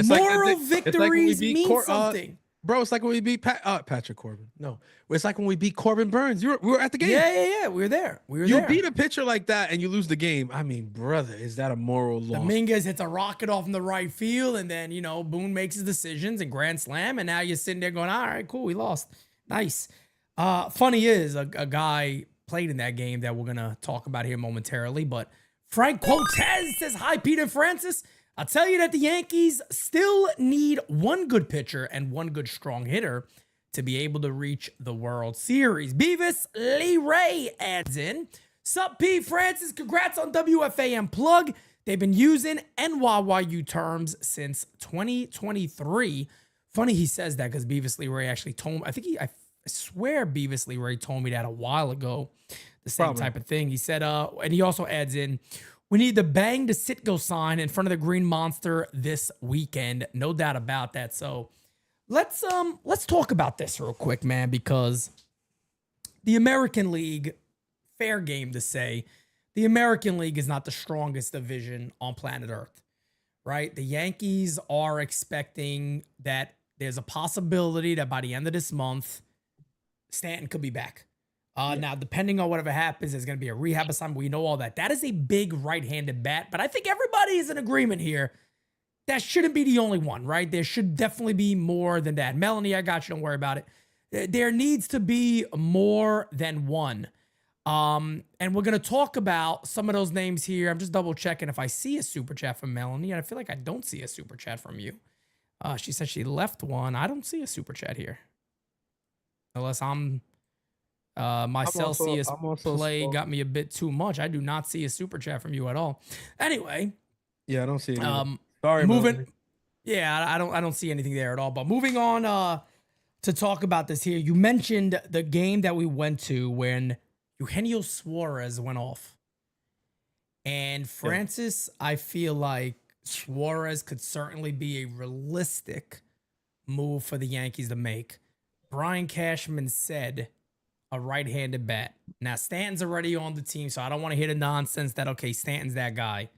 Moral victories mean something. Bro, it's like when we beat Patrick Corbin. No, it's like when we beat Corbin Burns. We were at the game. Yeah. We were there. You beat a pitcher like that and you lose the game. I mean, brother, is that a moral loss? Dominguez hits a rocket off in the right field, and then Boone makes his decisions and grand slam, and now you're sitting there going, all right, cool, we lost. Nice. Funny is a guy played in that game that we're gonna talk about here momentarily, but Frank Quotez says, hi, Peter Francis. I'll tell you that the Yankees still need one good pitcher and one good strong hitter to be able to reach the World Series. Beavis Lee Ray adds in, sup P Francis, congrats on WFAN plug. They've been using NYYU terms since 2023. Funny he says that because Beavis Lee Ray actually told me, I swear Beavis Lee Ray told me that a while ago, the same type of thing. He said, and he also adds in, we need the Bang to Sitgo sign in front of the Green Monster this weekend. No doubt about that. So let's talk about this real quick, man, because the American League, fair game to say, the American League is not the strongest division on planet Earth, right? The Yankees are expecting that there's a possibility that by the end of this month, Stanton could be back. Now, depending on whatever happens, there's going to be a rehab assignment. We know all that. That is a big right-handed bat, but I think everybody is in agreement here. That shouldn't be the only one, right? There should definitely be more than that. Melanie, I got you. Don't worry about it. There needs to be more than one. And we're going to talk about some of those names here. I'm just double-checking if I see a super chat from Melanie, and I feel like I don't see a super chat from you. She said she left one. I don't see a super chat here. Unless my Celsius play got me a bit too much. I do not see a super chat from you at all. Anyway. Yeah, I don't see it. Sorry, moving. Yeah, I don't see anything there at all. But moving on to talk about this here. You mentioned the game that we went to when Eugenio Suarez went off. And Francis, I feel like Suarez could certainly be a realistic move for the Yankees to make. Brian Cashman said a right-handed bat. Now, Stanton's already on the team, so I don't want to hear the nonsense that, okay, Stanton's that guy.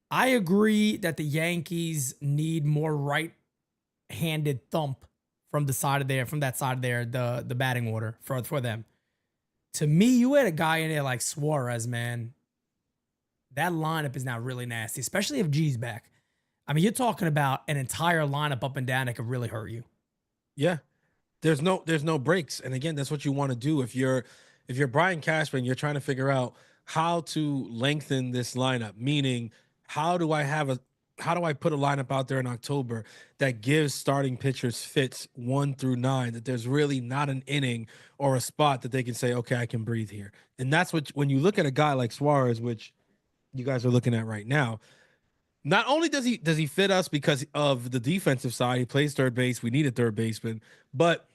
I agree that the Yankees need more right-handed thump from that side of there, the batting order for them. To me, you had a guy in there like Suarez, man. That lineup is now really nasty, especially if G's back. I mean, you're talking about an entire lineup up and down that could really hurt you. Yeah. There's no breaks. And again, that's what you want to do. If you're Brian Cashman, you're trying to figure out how to lengthen this lineup, meaning how do I put a lineup out there in October that gives starting pitchers fits 1 through 9, that there's really not an inning or a spot that they can say, okay, I can breathe here. And that's what, when you look at a guy like Suarez, which you guys are looking at right now, not only does he fit us because of the defensive side, he plays third base, we need a third baseman, but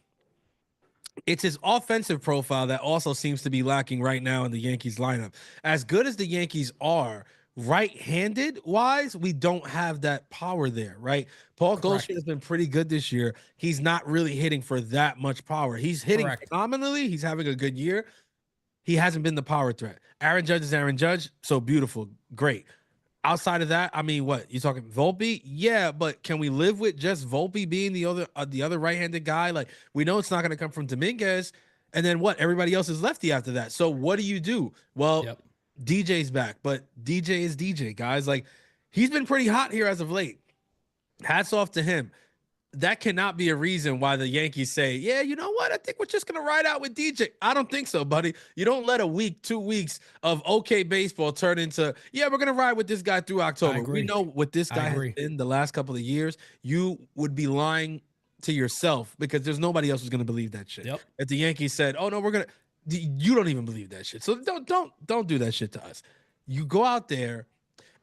it's his offensive profile that also seems to be lacking right now in the Yankees lineup. As good as the Yankees are, right-handed wise, we don't have that power there, right? Paul Goldschmidt has been pretty good this year. He's not really hitting for that much power. He's hitting phenomenally. He's having a good year. He hasn't been the power threat. Aaron Judge is Aaron Judge, so beautiful, great. Outside of that, I mean, what you talking Volpe? Yeah, but can we live with just Volpe being the other right-handed guy? Like, we know it's not going to come from Dominguez, and then what? Everybody else is lefty after that. So what do? Well, DJ's back, but DJ is DJ, guys. Like, he's been pretty hot here as of late. Hats off to him. That cannot be a reason why the Yankees say, yeah, you know what? I think we're just going to ride out with DJ. I don't think so, buddy. You don't let a week, 2 weeks of okay baseball turn into, yeah, we're going to ride with this guy through October. We know what this guy has been the last couple of years. You would be lying to yourself because there's nobody else who's going to believe that shit. If the Yankees said, oh, no, we're going to, you don't even believe that shit. So don't do that shit to us. You go out there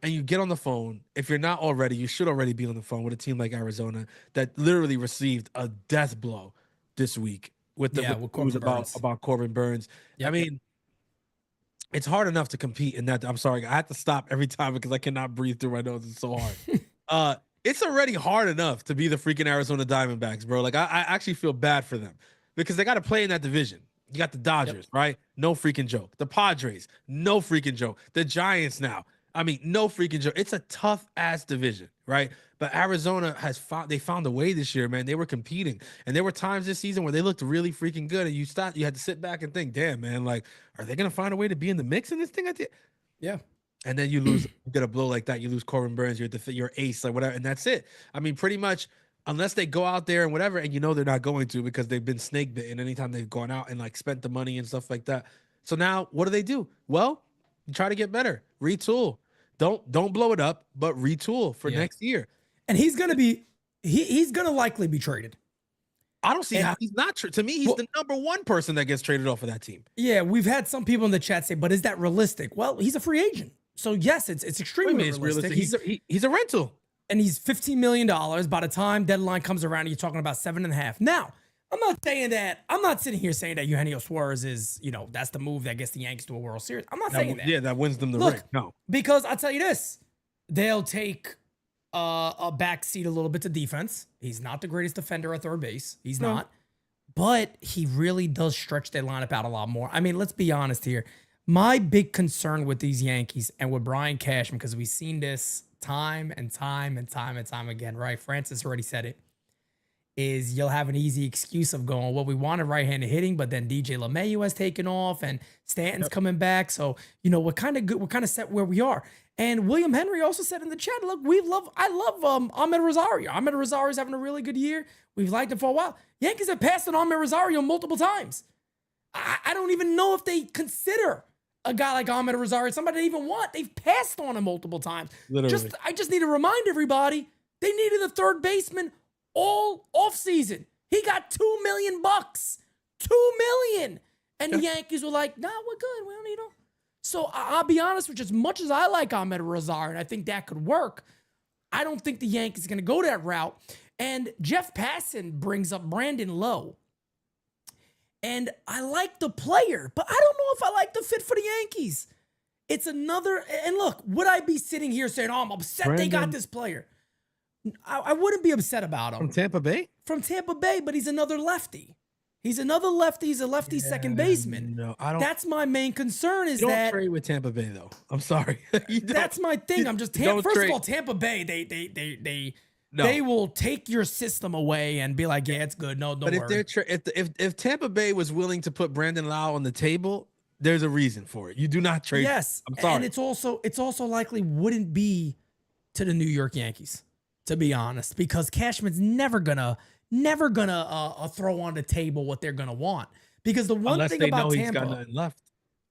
and you get on the phone. If you're not already, you should already be on the phone with a team like Arizona that literally received a death blow this week with the news about Corbin Burns. I mean, it's hard enough to compete in that. I'm sorry, I have to stop every time because I cannot breathe through my nose. It's so hard. It's already hard enough to be the freaking Arizona Diamondbacks, bro. Like, I actually feel bad for them because they got to play in that division. You got the Dodgers, right? No freaking joke. The Padres, no freaking joke. The Giants now. I mean, no freaking joke. It's a tough ass division, right? But Arizona they found a way this year, man. They were competing. And there were times this season where they looked really freaking good. And you had to sit back and think, damn, man, like, are they going to find a way to be in the mix in this thing? Yeah. And then you lose, you get a blow like that. You lose Corbin Burns, your ace, like whatever. And that's it. I mean, pretty much, unless they go out there and whatever, and you know they're not going to because they've been snake bitten anytime they've gone out and like spent the money and stuff like that. So now what do? Well, you try to get better, retool. Don't blow it up, but retool for next year. And he's gonna be he's gonna likely be traded. I don't see how he's not. To me, he's the number one person that gets traded off of that team. Yeah, we've had some people in the chat say, but is that realistic? Well, he's a free agent, so yes, it's extremely realistic. He's a rental, and he's $15 million. By the time deadline comes around, you're talking about 7.5. Now, I'm not saying that. I'm not sitting here saying that Eugenio Suarez is, that's the move that gets the Yankees to a World Series. I'm not saying that. Yeah, that wins them the ring. No, because I'll tell you this, they'll take a back seat a little bit to defense. He's not the greatest defender at third base. He's not, but he really does stretch their lineup out a lot more. I mean, let's be honest here. My big concern with these Yankees and with Brian Cashman, because we've seen this time and time again, right? Francis already said it. Is you'll have an easy excuse of going, well, we wanted right-handed hitting, but then DJ LeMahieu has taken off and Stanton's coming back. So, we're kind of good. We're kind of set where we are. And William Henry also said in the chat, look, I love Ahmed Rosario. Ahmed Rosario's having a really good year. We've liked him for a while. Yankees have passed on Ahmed Rosario multiple times. I don't even know if they consider a guy like Ahmed Rosario somebody they even want. They've passed on him multiple times. Literally. I just need to remind everybody, they needed a third baseman all offseason. He got $2 million. $2 million. And the Yankees were like, nah, we're good. We don't need him. So I'll be honest with you, as much as I like Ahmed Rosario, and I think that could work, I don't think the Yankees are going to go that route. And Jeff Passan brings up Brandon Lowe. And I like the player, but I don't know if I like the fit for the Yankees. It's another, and look, would I be sitting here saying, oh, I'm upset they got this player? I wouldn't be upset about him. From Tampa Bay? From Tampa Bay, but he's another lefty. He's another lefty. He's a lefty second baseman. No, I don't. That's my main concern is you don't that. Trade with Tampa Bay, though. I'm sorry. That's my thing. I'm just, first of all, Tampa Bay, they will take your system away and be like, yeah, it's good. No, don't worry. If Tampa Bay was willing to put Brandon Lau on the table, there's a reason for it. You do not trade. Yes. I'm sorry. And it's also likely wouldn't be to the New York Yankees. to be honest, because Cashman's never gonna throw on the table what they're gonna want. Because the one Unless thing they about know Tampa, he's got nothing left.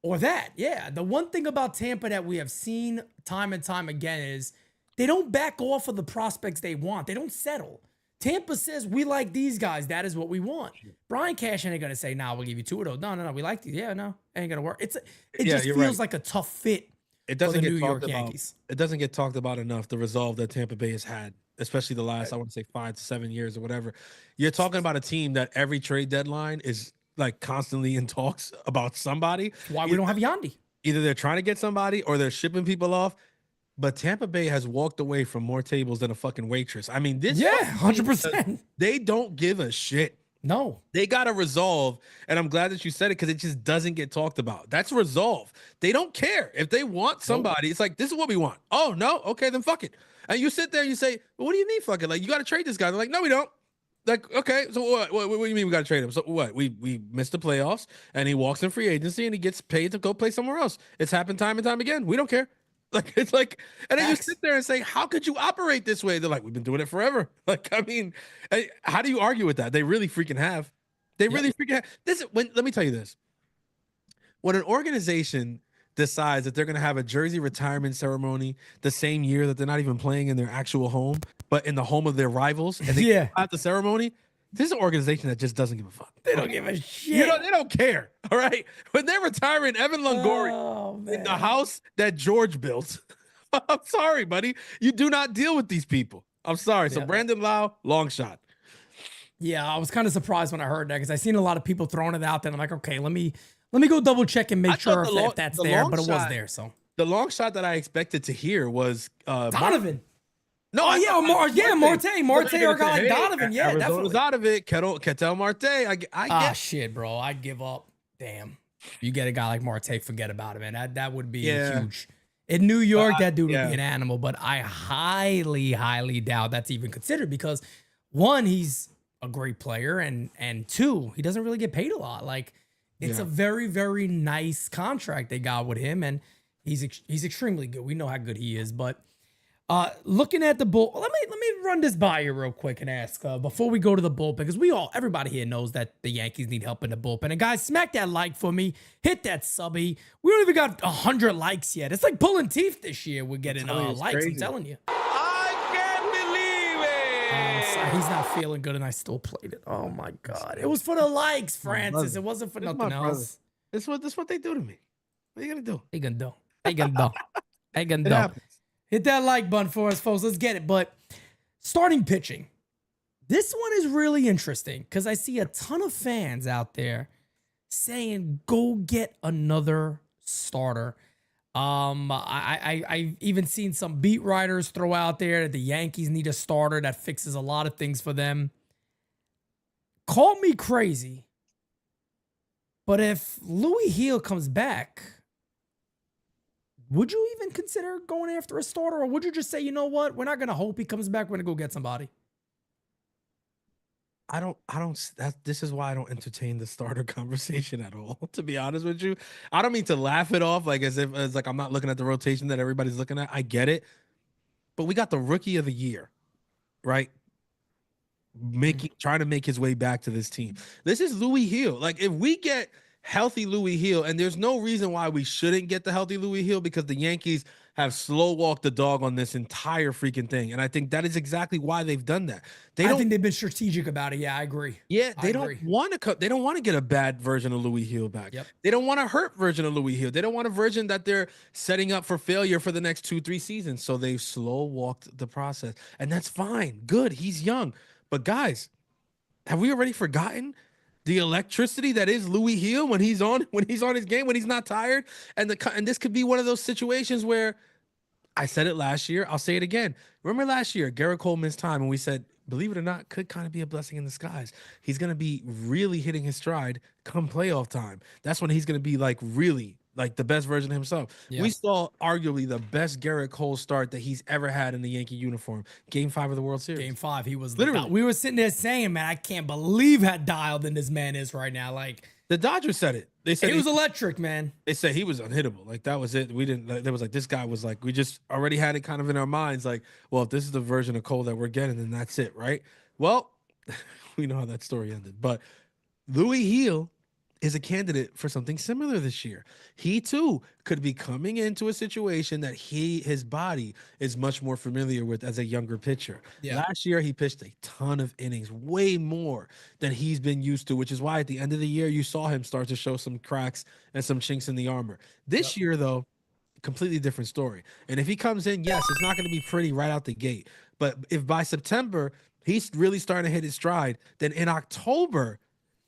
or that, yeah, the one thing about Tampa that we have seen time and time again is they don't back off of the prospects they want. They don't settle. Tampa says, we like these guys. That is what we want. Brian Cashman ain't going to say, nah, we'll give you 2 of those. No. We like these. Yeah, no, ain't going to work. It just feels like a tough fit It for doesn't the get New York talked about. Yankees. It doesn't get talked about enough. The resolve that Tampa Bay has had, especially the last, I want to say 5 to 7 years or whatever. You're talking about a team that every trade deadline is like constantly in talks about somebody. Why we don't have Yandy. Either they're trying to get somebody or they're shipping people off. But Tampa Bay has walked away from more tables than a fucking waitress. I mean, this 100%. They don't give a shit. No. They got to resolve. And I'm glad that you said it because it just doesn't get talked about. That's resolve. They don't care. If they want somebody, it's like, this is what we want. Oh, no? Okay, then fuck it. And you sit there and you say, well, what do you mean fuck it? Like, you got to trade this guy. They're like, no, we don't. Like, okay, so what do you mean we got to trade him? So what? We missed the playoffs and he walks in free agency and he gets paid to go play somewhere else. It's happened time and time again. We don't care. Like, it's like, and then you sit there and say, how could you operate this way? They're like, we've been doing it forever. Like, I mean, how do you argue with that? They really freaking have. They really freaking have. Let me tell you this. When an organization decides that they're going to have a jersey retirement ceremony the same year that they're not even playing in their actual home, but in the home of their rivals, and they have the ceremony, this is an organization that just doesn't give a fuck. They don't give a shit. You know, they don't care. All right. When they're retiring Evan Longoria in the house that George built, I'm sorry, buddy. You do not deal with these people. I'm sorry. So Brandon Lau, long shot. Yeah, I was kind of surprised when I heard that because I seen a lot of people throwing it out there. And I'm like, okay, let me go double check and make sure if that's there, but it was there. So the long shot that I expected to hear was Donovan. No, Marte, or a guy like Donovan. Yeah, Arizona's definitely. out of it. Ketel Marte. I get shit, bro. I give up. Damn. You get a guy like Marte, forget about it, man. That would be huge. In New York, that dude would be an animal, but I highly, highly doubt that's even considered because 1, he's a great player, and 2, he doesn't really get paid a lot. Like, it's a very, very nice contract they got with him, and he's extremely good. We know how good he is, but looking at the bull, let me run this by you real quick and ask before we go to the bullpen, because everybody here knows that the Yankees need help in the bullpen. And guys, smack that like for me, hit that subby. We don't even got 100 likes yet. It's like pulling teeth this year. We're getting likes. Crazy. I'm telling you. I can't believe it. Sorry, he's not feeling good, and I still played it. Oh my god, it was for the likes, Francis. It wasn't for nothing else. This is what they do to me. What are you gonna do? They gonna do. Hit that like button for us, folks. Let's get it. But starting pitching, this one is really interesting because I see a ton of fans out there saying, go get another starter. I've even seen some beat writers throw out there that the Yankees need a starter that fixes a lot of things for them. Call me crazy, but if Louis Heel comes back, would you even consider going after a starter, or would you just say, you know what, we're not going to hope he comes back, we're going to go get somebody? This is why I don't entertain the starter conversation at all, to be honest with you. I don't mean to laugh it off like as like I'm not looking at the rotation that everybody's looking at. I get it. But we got the rookie of the year, right? Trying to make his way back to this team. This is Louis Heel. Like, if we get healthy Louis Heel, and there's no reason why we shouldn't get the healthy Louis Heel, because the Yankees have slow walked the dog on this entire freaking thing, and I think that is exactly why they've done that. I think they've been strategic about it. Yeah, I agree. Yeah, they don't want to get a bad version of Louis Heel back. Yep. They don't want a hurt version of Louis Heel. They don't want a version that they're setting up for failure for the next 2-3 seasons. So they've slow walked the process, and that's fine. Good, he's young, but guys, have we already forgotten the electricity that is Louis Heel when he's on his game, when he's not tired? And this could be one of those situations where, I said it last year, I'll say it again. Remember last year, Garrett Cole missed time, and we said, believe it or not, could kind of be a blessing in disguise. He's going to be really hitting his stride come playoff time. That's when he's going to be like really like the best version of himself. Yeah. We saw arguably the best Garrett Cole start that he's ever had in the Yankee uniform. Game 5 of the World Series. Game 5, he was literally. We were sitting there saying, man, I can't believe how dialed in this man is right now. Like, The Dodgers said it. They said He was electric, man. They said he was unhittable. Like that was it. We didn't. There was like this guy was like we just already had it kind of in our minds. Like, well, if this is the version of Cole that we're getting, then that's it, right? Well, we know how that story ended. But Louis Heel is a candidate for something similar this year. He too could be coming into a situation that his body is much more familiar with as a younger pitcher. Yeah. Last year he pitched a ton of innings, way more than he's been used to, which is why at the end of the year you saw him start to show some cracks and some chinks in the armor. This year though, completely different story. And if he comes in, yes, it's not going to be pretty right out the gate. But if by September he's really starting to hit his stride, then in October,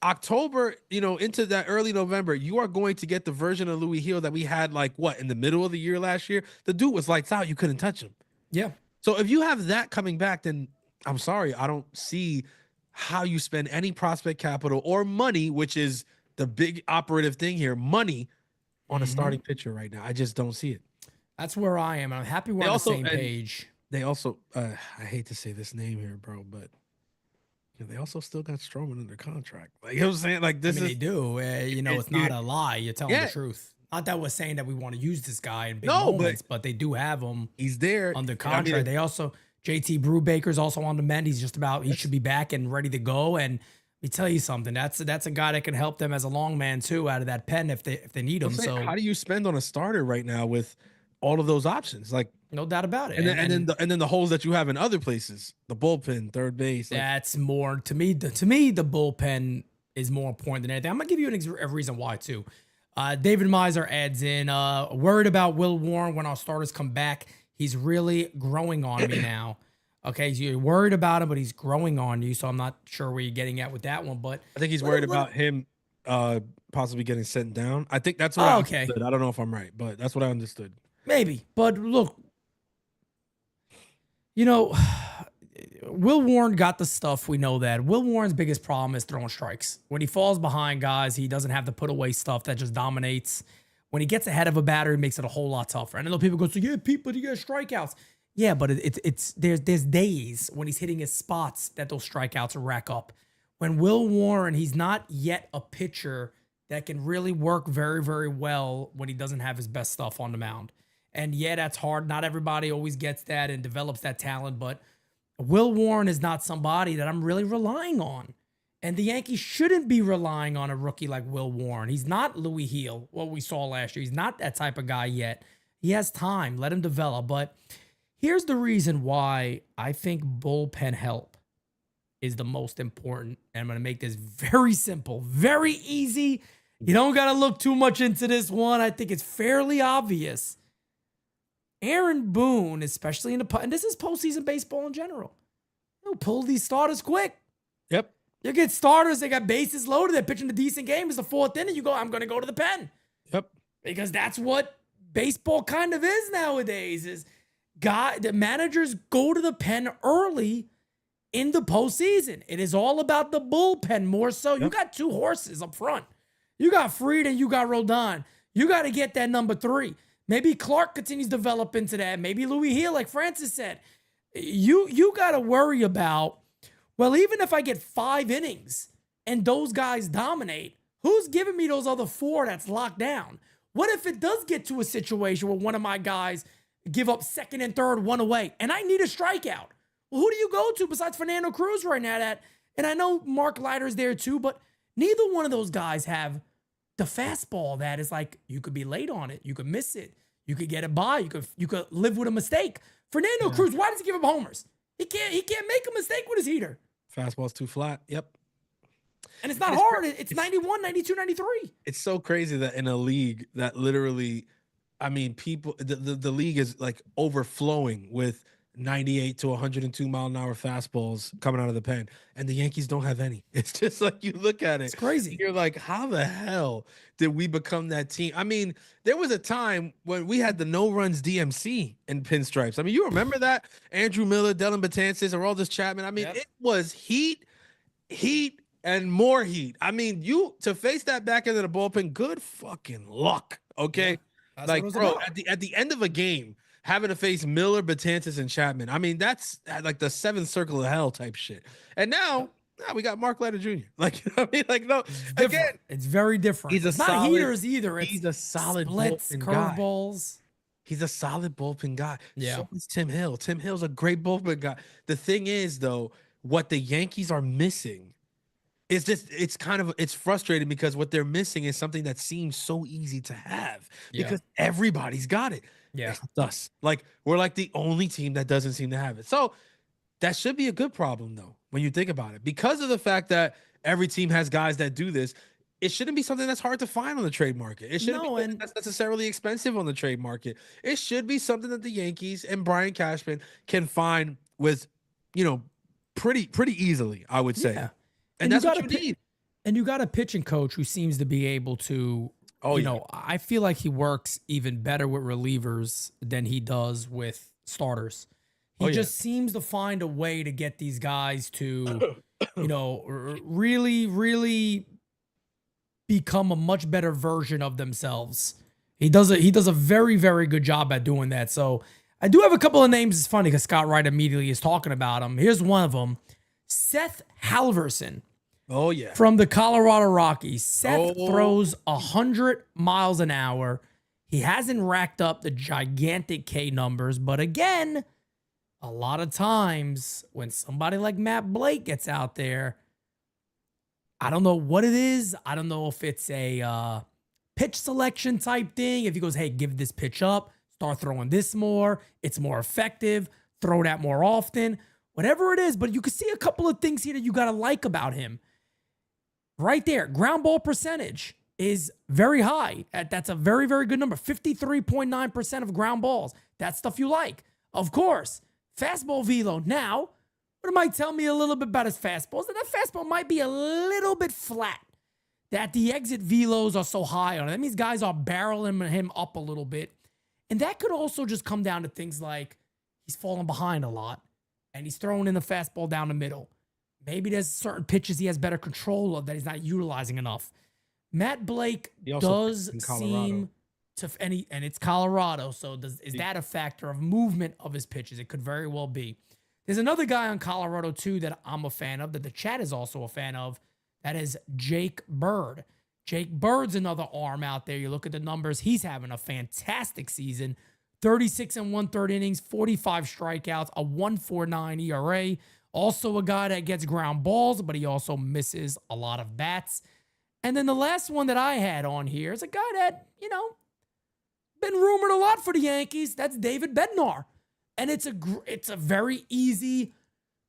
into that early November, you are going to get the version of Louis Heel that we had in the middle of the year last year. The dude was lights out. You couldn't touch him. Yeah. So if you have that coming back, then I'm sorry. I don't see how you spend any prospect capital or money, which is the big operative thing here, money on a starting pitcher right now. I just don't see it. That's where I am. I'm happy we're on the same page. They also, I hate to say this name here, bro, but they also still got Stroman under contract. Like, you know what I'm saying? Like this they do. It's not a lie. You're telling the truth. Not that we're saying that we want to use this guy in big moments, but they do have him. He's there under contract. They also JT Brubaker's also on the mend. He should be back and ready to go. And let me tell you something. That's a guy that can help them as a long man too out of that pen if they need him. So how do you spend on a starter right now with all of those options? Like, no doubt about it. And then the holes that you have in other places, the bullpen, third base. That's more to me. The bullpen is more important than anything. I'm gonna give you a reason why too. David Miser adds in, worried about Will Warren when our starters come back. He's really growing on me now. Okay, so you're worried about him, but he's growing on you. So I'm not sure where you're getting at with that one. But I think he's worried about him possibly getting sent down. I think that's what I understood. I don't know if I'm right, but that's what I understood. Maybe, but look, Will Warren got the stuff. We know that. Will Warren's biggest problem is throwing strikes. When he falls behind guys, he doesn't have the put away stuff that just dominates. When he gets ahead of a batter, it makes it a whole lot tougher. And I know people go, so yeah, Pete, but he got strikeouts. Yeah, but there's days when he's hitting his spots that those strikeouts rack up. When Will Warren, he's not yet a pitcher that can really work very, very well when he doesn't have his best stuff on the mound. And yeah, that's hard. Not everybody always gets that and develops that talent, but Will Warren is not somebody that I'm really relying on. And the Yankees shouldn't be relying on a rookie like Will Warren. He's not Louis Heel, what we saw last year. He's not that type of guy yet. He has time. Let him develop. But here's the reason why I think bullpen help is the most important. And I'm going to make this very simple, very easy. You don't got to look too much into this one. I think it's fairly obvious. Aaron Boone, especially and this is postseason baseball in general, he'll pull these starters quick. Yep. You get starters, they got bases loaded, they're pitching a decent game. It's the fourth inning. You go, I'm going to go to the pen. Yep. Because that's what baseball kind of is nowadays. The managers go to the pen early in the postseason. It is all about the bullpen more so. Yep. You got two horses up front. You got Fried and you got Rodon. You got to get that number 3. Maybe Clark continues to develop into that. Maybe Louis Heel, like Francis said. You got to worry about, well, even if I get 5 innings and those guys dominate, who's giving me those other 4 that's locked down? What if it does get to a situation where one of my guys give up second and third, one away, and I need a strikeout? Well, who do you go to besides Fernando Cruz right now? And I know Mark Leiter's there too, but neither one of those guys have the fastball that is like, you could be late on it. You could miss it. You could get it by. You could live with a mistake. Fernando Cruz, why does he give up homers? He can't make a mistake with his heater. Fastball's too flat. Yep. And it's not hard. It's 91, 92, 93. It's so crazy that in a league that literally, I mean, people, the league is like overflowing with 98 to 102 mile an hour fastballs coming out of the pen, and the Yankees don't have any. It's just like, you look at it, it's crazy. You're like, how the hell did we become that team? I mean, there was a time when we had the no runs DMC in pinstripes. I mean, you remember that? Andrew Miller, Dylan Betances, or all this Chapman. I mean, It was heat, and more heat. I mean, you to face that back into the bullpen, good fucking luck. Okay. Yeah, like, bro, at the end of a game, having to face Miller, Betances, and Chapman. I mean, that's like the 7th circle of hell type shit. And now Nah, we got Mark Leiter Jr. Like, you know what I mean? Like, no, Different. again, It's very different. he's a It's not solid- heaters either. It's he's a solid splits, bullpen guy. curveballs. He's a solid bullpen guy. Yeah. So is Tim Hill. Tim Hill's a great bullpen guy. The thing is, though, what the Yankees are missing is just it's frustrating because what they're missing is something that seems so easy to have Yeah. because everybody's got it. Yeah. Except us. Like, we're like the only team that doesn't seem to have it. So that should be a good problem, though, when you think about it. Because of the fact that every team has guys that do this, it shouldn't be something that's hard to find on the trade market. It shouldn't be something that's necessarily expensive on the trade market. It should be something that the Yankees and Brian Cashman can find with, pretty easily, I would say. Yeah. And that's what you need. And you got a pitching coach who seems to be able to, I feel like he works even better with relievers than he does with starters. He just seems to find a way to get these guys to, really, really become a much better version of themselves. He does a very, very good job at doing that. So I do have a couple of names. It's funny because Scott Wright immediately is talking about him. Here's one of them, Seth Halverson. Oh, yeah. From the Colorado Rockies. Seth throws 100 miles an hour. He hasn't racked up the gigantic K numbers, but again, a lot of times when somebody like Matt Blake gets out there, I don't know what it is. I don't know if it's a pitch selection type thing. If he goes, hey, give this pitch up, start throwing this more, it's more effective, throw that more often, whatever it is. But you can see a couple of things here that you got to like about him. Right there, ground ball percentage is very high. That's a very, very good number. 53.9% of ground balls. That's stuff you like. Of course, fastball velo. Now, what it might tell me a little bit about his fastballs, that fastball might be a little bit flat. That the exit velos are so high on it. That means guys are barreling him up a little bit. And that could also just come down to things like he's falling behind a lot and he's throwing in the fastball down the middle. Maybe there's certain pitches he has better control of that he's not utilizing enough. Matt Blake does seem to, and it's Colorado, so is that a factor of movement of his pitches? It could very well be. There's another guy on Colorado, too, that I'm a fan of, that the chat is also a fan of. That is Jake Bird. Jake Bird's another arm out there. You look at the numbers, he's having a fantastic season. 36 and 1/3 innings, 45 strikeouts, a 1.49 ERA. Also a guy that gets ground balls, but he also misses a lot of bats. And then the last one that I had on here is a guy that, been rumored a lot for the Yankees. That's David Bednar. And it's a very easy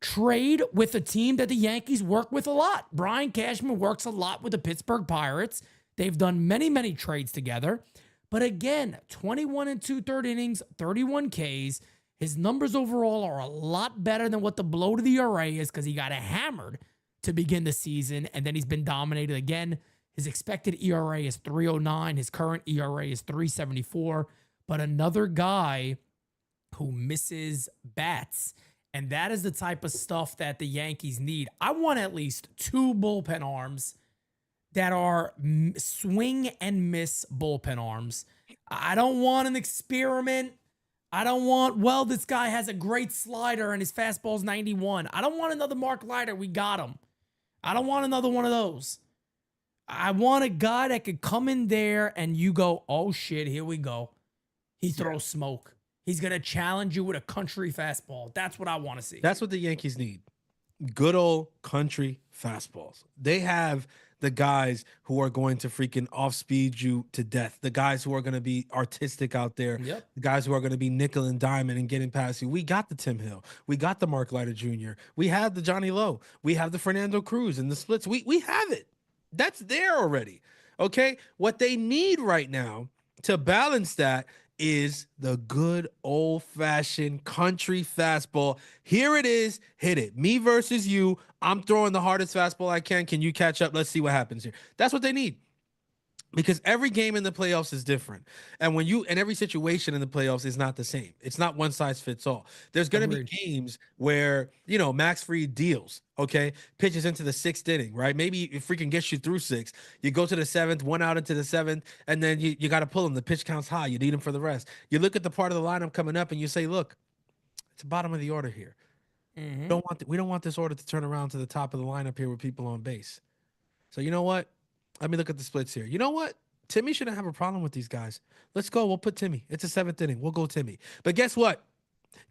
trade with a team that the Yankees work with a lot. Brian Cashman works a lot with the Pittsburgh Pirates. They've done many, many trades together. But again, 21 and 2/3 innings, 31 Ks. His numbers overall are a lot better than what the blow to the ERA is because he got hammered to begin the season, and then he's been dominated again. His expected ERA is 3.09. His current ERA is 3.74. But another guy who misses bats, and that is the type of stuff that the Yankees need. I want at least 2 bullpen arms that are swing and miss bullpen arms. I don't want an experiment. I don't want, this guy has a great slider and his fastball's 91. I don't want another Mark Leiter. We got him. I don't want another one of those. I want a guy that could come in there and you go, oh shit, here we go. He throws smoke. He's going to challenge you with a country fastball. That's what I want to see. That's what the Yankees need. Good old country fastballs. They have the guys who are going to freaking off-speed you to death. The guys who are going to be artistic out there. Yep. The guys who are going to be nickel and diamond and getting past you. We got the Tim Hill. We got the Mark Leiter Jr. We have the Johnny Lowe. We have the Fernando Cruz and the splits. We have it. That's there already. Okay? What they need right now to balance that is the good old-fashioned country fastball. Here it is. Hit it. Me versus you. I'm throwing the hardest fastball I can. Can you catch up? Let's see what happens here. That's what they need. Because every game in the playoffs is different. And every situation in the playoffs is not the same. It's not one size fits all. There's going to be games where, Max Fried deals, okay? Pitches into the 6th inning, right? Maybe it freaking gets you through 6. You go to the 7th, 1 out into the 7th, and then you got to pull him. The pitch counts high. You need him for the rest. You look at the part of the lineup coming up and you say, look, it's the bottom of the order here. We don't want this order to turn around to the top of the lineup here with people on base. So you know what? Let me look at the splits here. You know what? Timmy shouldn't have a problem with these guys. Let's go. We'll put Timmy. It's a 7th inning. We'll go Timmy. But guess what?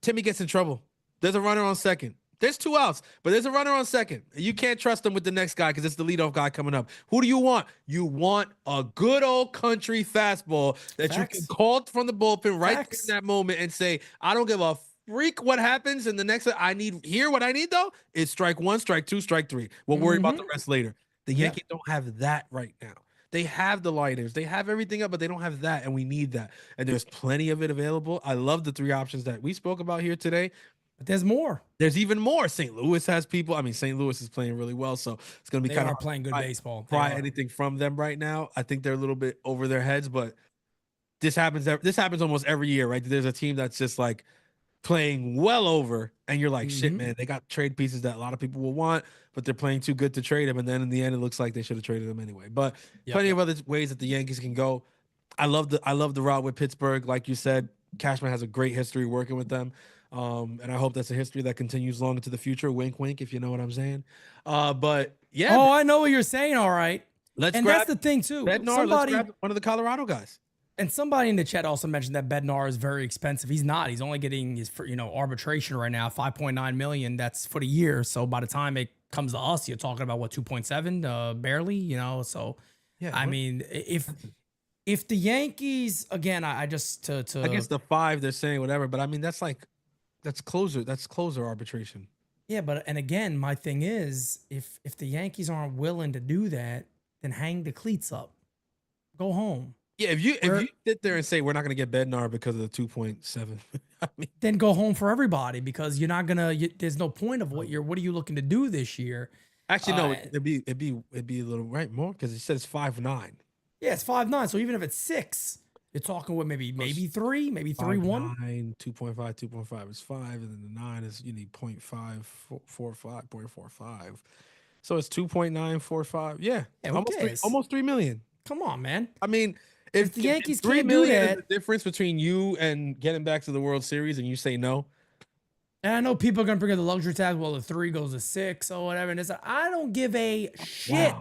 Timmy gets in trouble. There's a runner on second. There's 2 outs, but there's a runner on second. You can't trust him with the next guy because it's the leadoff guy coming up. Who do you want? You want a good old country fastball that you can call from the bullpen right in that moment and say, I don't give a freak what happens in the next. What I need though is strike 1, strike 2, strike 3. We'll worry about the rest later. The Yankees don't have that right now. They have the lighters. They have everything up, but they don't have that, and we need that. And there's plenty of it available. I love the 3 options that we spoke about here today. But there's more. There's even more. St. Louis has people. I mean, St. Louis is playing really well, so it's going to be kind of playing good baseball. Pry anything from them right now. I think they're a little bit over their heads, but this happens almost every year, right? There's a team that's just like playing well over, and you're like, shit, man, they got trade pieces that a lot of people will want, but they're playing too good to trade them. And then in the end, it looks like they should have traded them anyway. But plenty of other ways that the Yankees can go. I love the route with Pittsburgh. Like you said, Cashman has a great history working with them. And I hope that's a history that continues long into the future. Wink, wink, if you know what I'm saying. But yeah. Oh, I know what you're saying. All right. That's the thing too. Bednar, let's grab one of the Colorado guys. And somebody in the chat also mentioned that Bednar is very expensive. He's not. He's only getting his arbitration right now, $5.9 million. That's for the year. So by the time it comes to us, you're talking about what, 2.7, barely. So yeah. I mean, if the Yankees again, I just to I guess the 5 they're saying whatever, but I mean that's closer arbitration. Yeah, but and again, my thing is if the Yankees aren't willing to do that, then hang the cleats up, go home. Yeah, if you sit there and say we're not going to get Bednar because of the 2.7, I mean, then go home for everybody because you're not gonna. There's no point of what are you looking to do this year? Actually, no, it'd be a little more because it says 5.9. Yeah, it's 5.9. So even if it's 6, you're talking what maybe 3, maybe 3.1. 2.5, 2.5 is 5, and then the 9 is you need 0.545. So it's 2.945. Yeah, almost 3 million. Come on, man. I mean. If the Yankees $3 can't do million that, is the difference between you and getting back to the World Series, and you say no. And I know people are gonna bring up the luxury tax. Well, the 3 goes to 6 or whatever. And I don't give a shit. Wow.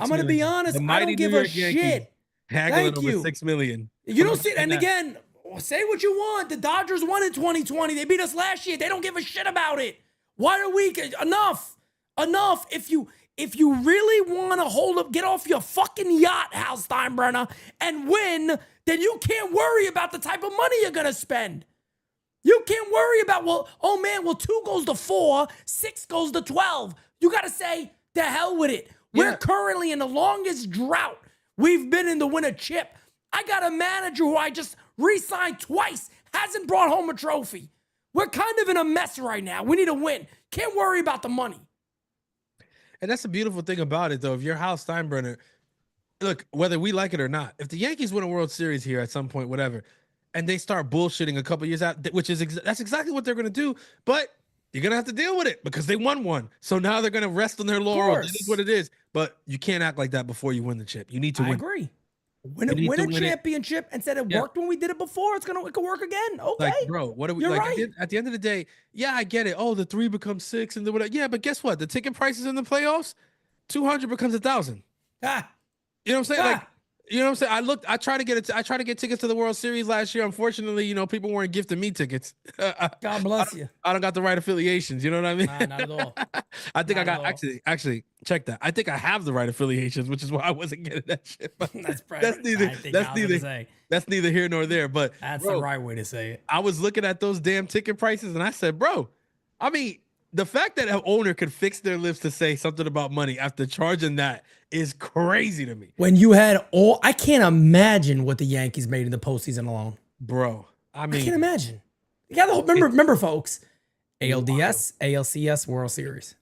I'm gonna be honest. I don't give a shit. Thank you. $6 million. You don't see it. And again, say what you want. The Dodgers won in 2020. They beat us last year. They don't give a shit about it. Why are we enough? If you really want to hold up, get off your fucking yacht, Hal Steinbrenner, and win, then you can't worry about the type of money you're going to spend. You can't worry about, 2 goes to 4, 6 goes to 12. You got to say, the hell with it. We're currently in the longest drought we've been in to win a chip. I got a manager who I just re-signed twice, hasn't brought home a trophy. We're kind of in a mess right now. We need to win. Can't worry about the money. And that's the beautiful thing about it, though. If you're Hal Steinbrenner, look, whether we like it or not, if the Yankees win a World Series here at some point, whatever, and they start bullshitting a couple years out, which is that's exactly what they're going to do. But you're going to have to deal with it because they won one. So now they're going to rest on their laurels. It is what it is. But you can't act like that before you win the chip. You need to win. I agree. Win a championship and said it worked when we did it before. It could work again. Okay, like, bro, what are we? You're like right. at the end of the day, yeah, I get it. Oh, the 3 becomes 6 and the whatever. Yeah, but guess what? The ticket prices in the playoffs, 200 becomes 1,000. Ah, you know what I'm saying? Like, you know what I'm saying? I tried to get tickets to the World Series last year. Unfortunately, people weren't gifting me tickets. God bless you. I don't got the right affiliations. You know what I mean? Nah, not at all. I think I got actually check that. I think I have the right affiliations, which is why I wasn't getting that shit. That's neither here nor there. But that's the right way to say it. I was looking at those damn ticket prices and I said, bro, I mean, the fact that an owner could fix their lips to say something about money after charging that is crazy to me. When you had I can't imagine what the Yankees made in the postseason alone. Bro, I mean, I can't imagine. You got the whole, remember, folks, ALDS, ALCS, World Series.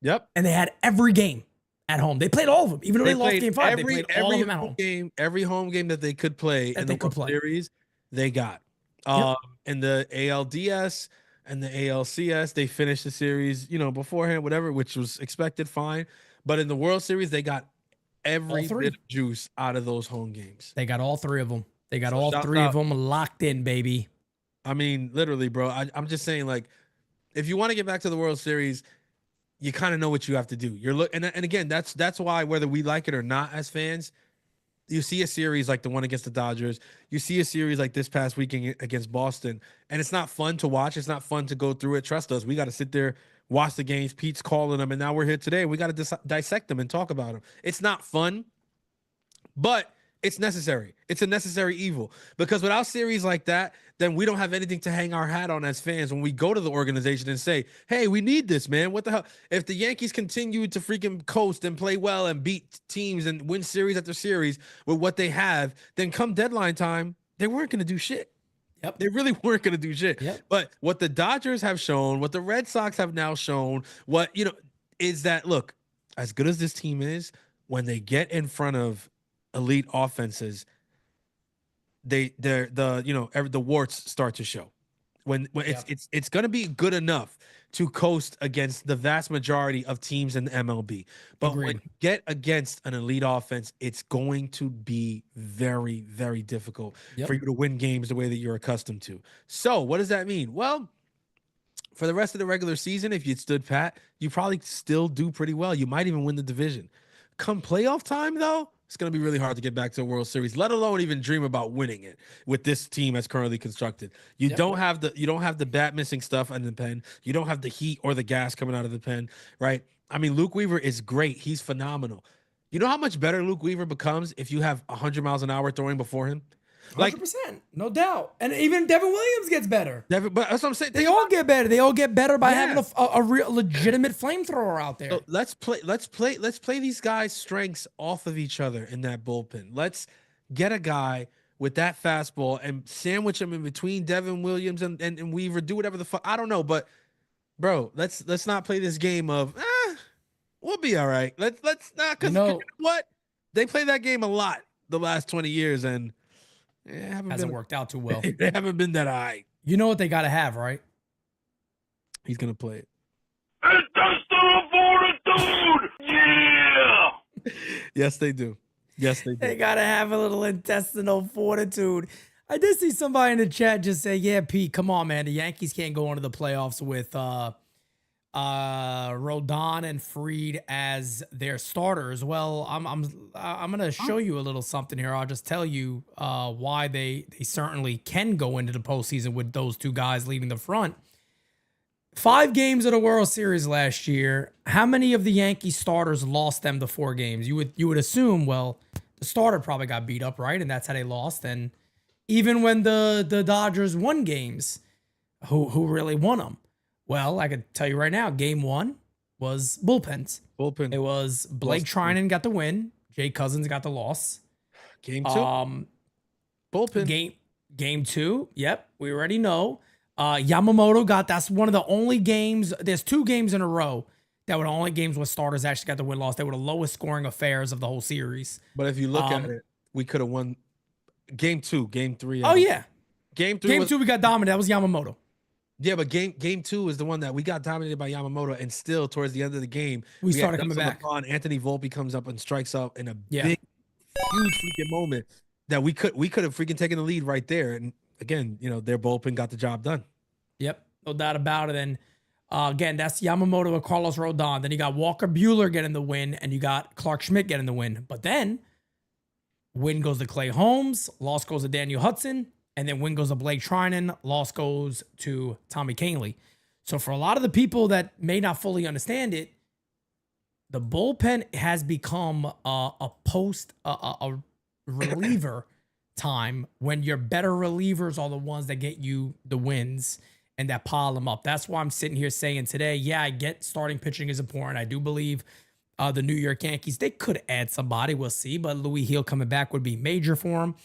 Yep. And they had every game at home. They played all of them, even though they lost game 5. They played all of them at home. Every home game that they could play in the World Series, they got. In the ALDS and the ALCS, they finished the series, beforehand, whatever, which was expected, fine. But in the World Series, they got every bit of juice out of those home games. They got all 3 of them. They got all 3 of them locked in, baby. I mean, literally, bro. I'm just saying, like, if you want to get back to the World Series, you kind of know what you have to do. And again, that's why whether we like it or not as fans, you see a series like the one against the Dodgers, you see a series like this past weekend against Boston, and it's not fun to watch. It's not fun to go through it. Trust us, we got to sit there, watch the games. Pete's calling them, and now we're here today. We got to dissect them and talk about them. It's not fun, but it's necessary. It's a necessary evil, because without series like that, then we don't have anything to hang our hat on as fans when we go to the organization and say, hey, we need this, man. What the hell? If the Yankees continue to freaking coast and play well and beat teams and win series after series with what they have, then come deadline time, they weren't going to do shit. Yep. They really weren't going to do shit. Yep. But what the Dodgers have shown, what the Red Sox have now shown, is that, look, as good as this team is, when they get in front of elite offenses, the warts start to show. When it's going to be good enough to coast against the vast majority of teams in the MLB, but when you get against an elite offense, it's going to be very, very difficult for you to win games the way that you're accustomed to. So what does that mean? Well, for the rest of the regular season, if you stood pat, you probably still do pretty well. You might even win the division. Come playoff time, though, it's going to be really hard to get back to a World Series, let alone even dream about winning it with this team as currently constructed. You don't have the bat missing stuff in the pen. You don't have the heat or the gas coming out of the pen, right? I mean, Luke Weaver is great. He's phenomenal. You know how much better Luke Weaver becomes if you have 100 miles an hour throwing before him? 100%, no doubt. And even Devin Williams gets better. But that's what I'm saying. They all get better. They all get better by having a real legitimate flamethrower out there. So let's play these guys' strengths off of each other in that bullpen. Let's get a guy with that fastball and sandwich him in between Devin Williams and Weaver. Do whatever the fuck. I don't know, but bro, let's not play this game of we'll be all right. Let's not, because you know what? They play that game a lot the last 20 years and hasn't worked out too well. They haven't been that high. You know what they got to have, right? He's going to play it. Yeah! Yes, they do. Yes, they do. They got to have a little intestinal fortitude. I did see somebody in the chat just say, yeah, Pete, come on, man. The Yankees can't go into the playoffs with Rodon and Fried as their starters. Well, I'm gonna show you a little something here. I'll just tell you why they certainly can go into the postseason with those two guys leading the front. 5 games of the World Series last year. How many of the Yankee starters lost them to 4 games? You would assume, well, the starter probably got beat up, right? And that's how they lost. And even when the Dodgers won games, who really won them? Well, I could tell you right now, game 1 was bullpens. Bullpen. It was Blake Trinan got the win. Jay Cousins got the loss. Game 2. Bullpen. Game 2. Yep, we already know. Yamamoto that's one of the only games. There's 2 games in a row that were the only games where starters actually got the win-loss. They were the lowest scoring affairs of the whole series. But if you look at it, we could have won game 2, game 3. Oh, yeah. Game 3. Game 2, we got dominated. That was Yamamoto. Yeah, but game 2 is the one that we got dominated by Yamamoto, and still towards the end of the game, we started coming back. Anthony Volpe comes up and strikes out in a big, huge freaking moment that we could have freaking taken the lead right there. And again, their bullpen got the job done. Yep, no doubt about it. And again, that's Yamamoto and Carlos Rodon. Then you got Walker Buehler getting the win, and you got Clark Schmidt getting the win. But then win goes to Clay Holmes, loss goes to Daniel Hudson. And then win goes to Blake Trinan, loss goes to Tommy Kahnle. So for a lot of the people that may not fully understand it, the bullpen has become a reliever time when your better relievers are the ones that get you the wins and that pile them up. That's why I'm sitting here saying today, yeah, I get starting pitching is important. I do believe the New York Yankees, they could add somebody. We'll see. But Louis Hill coming back would be major for them.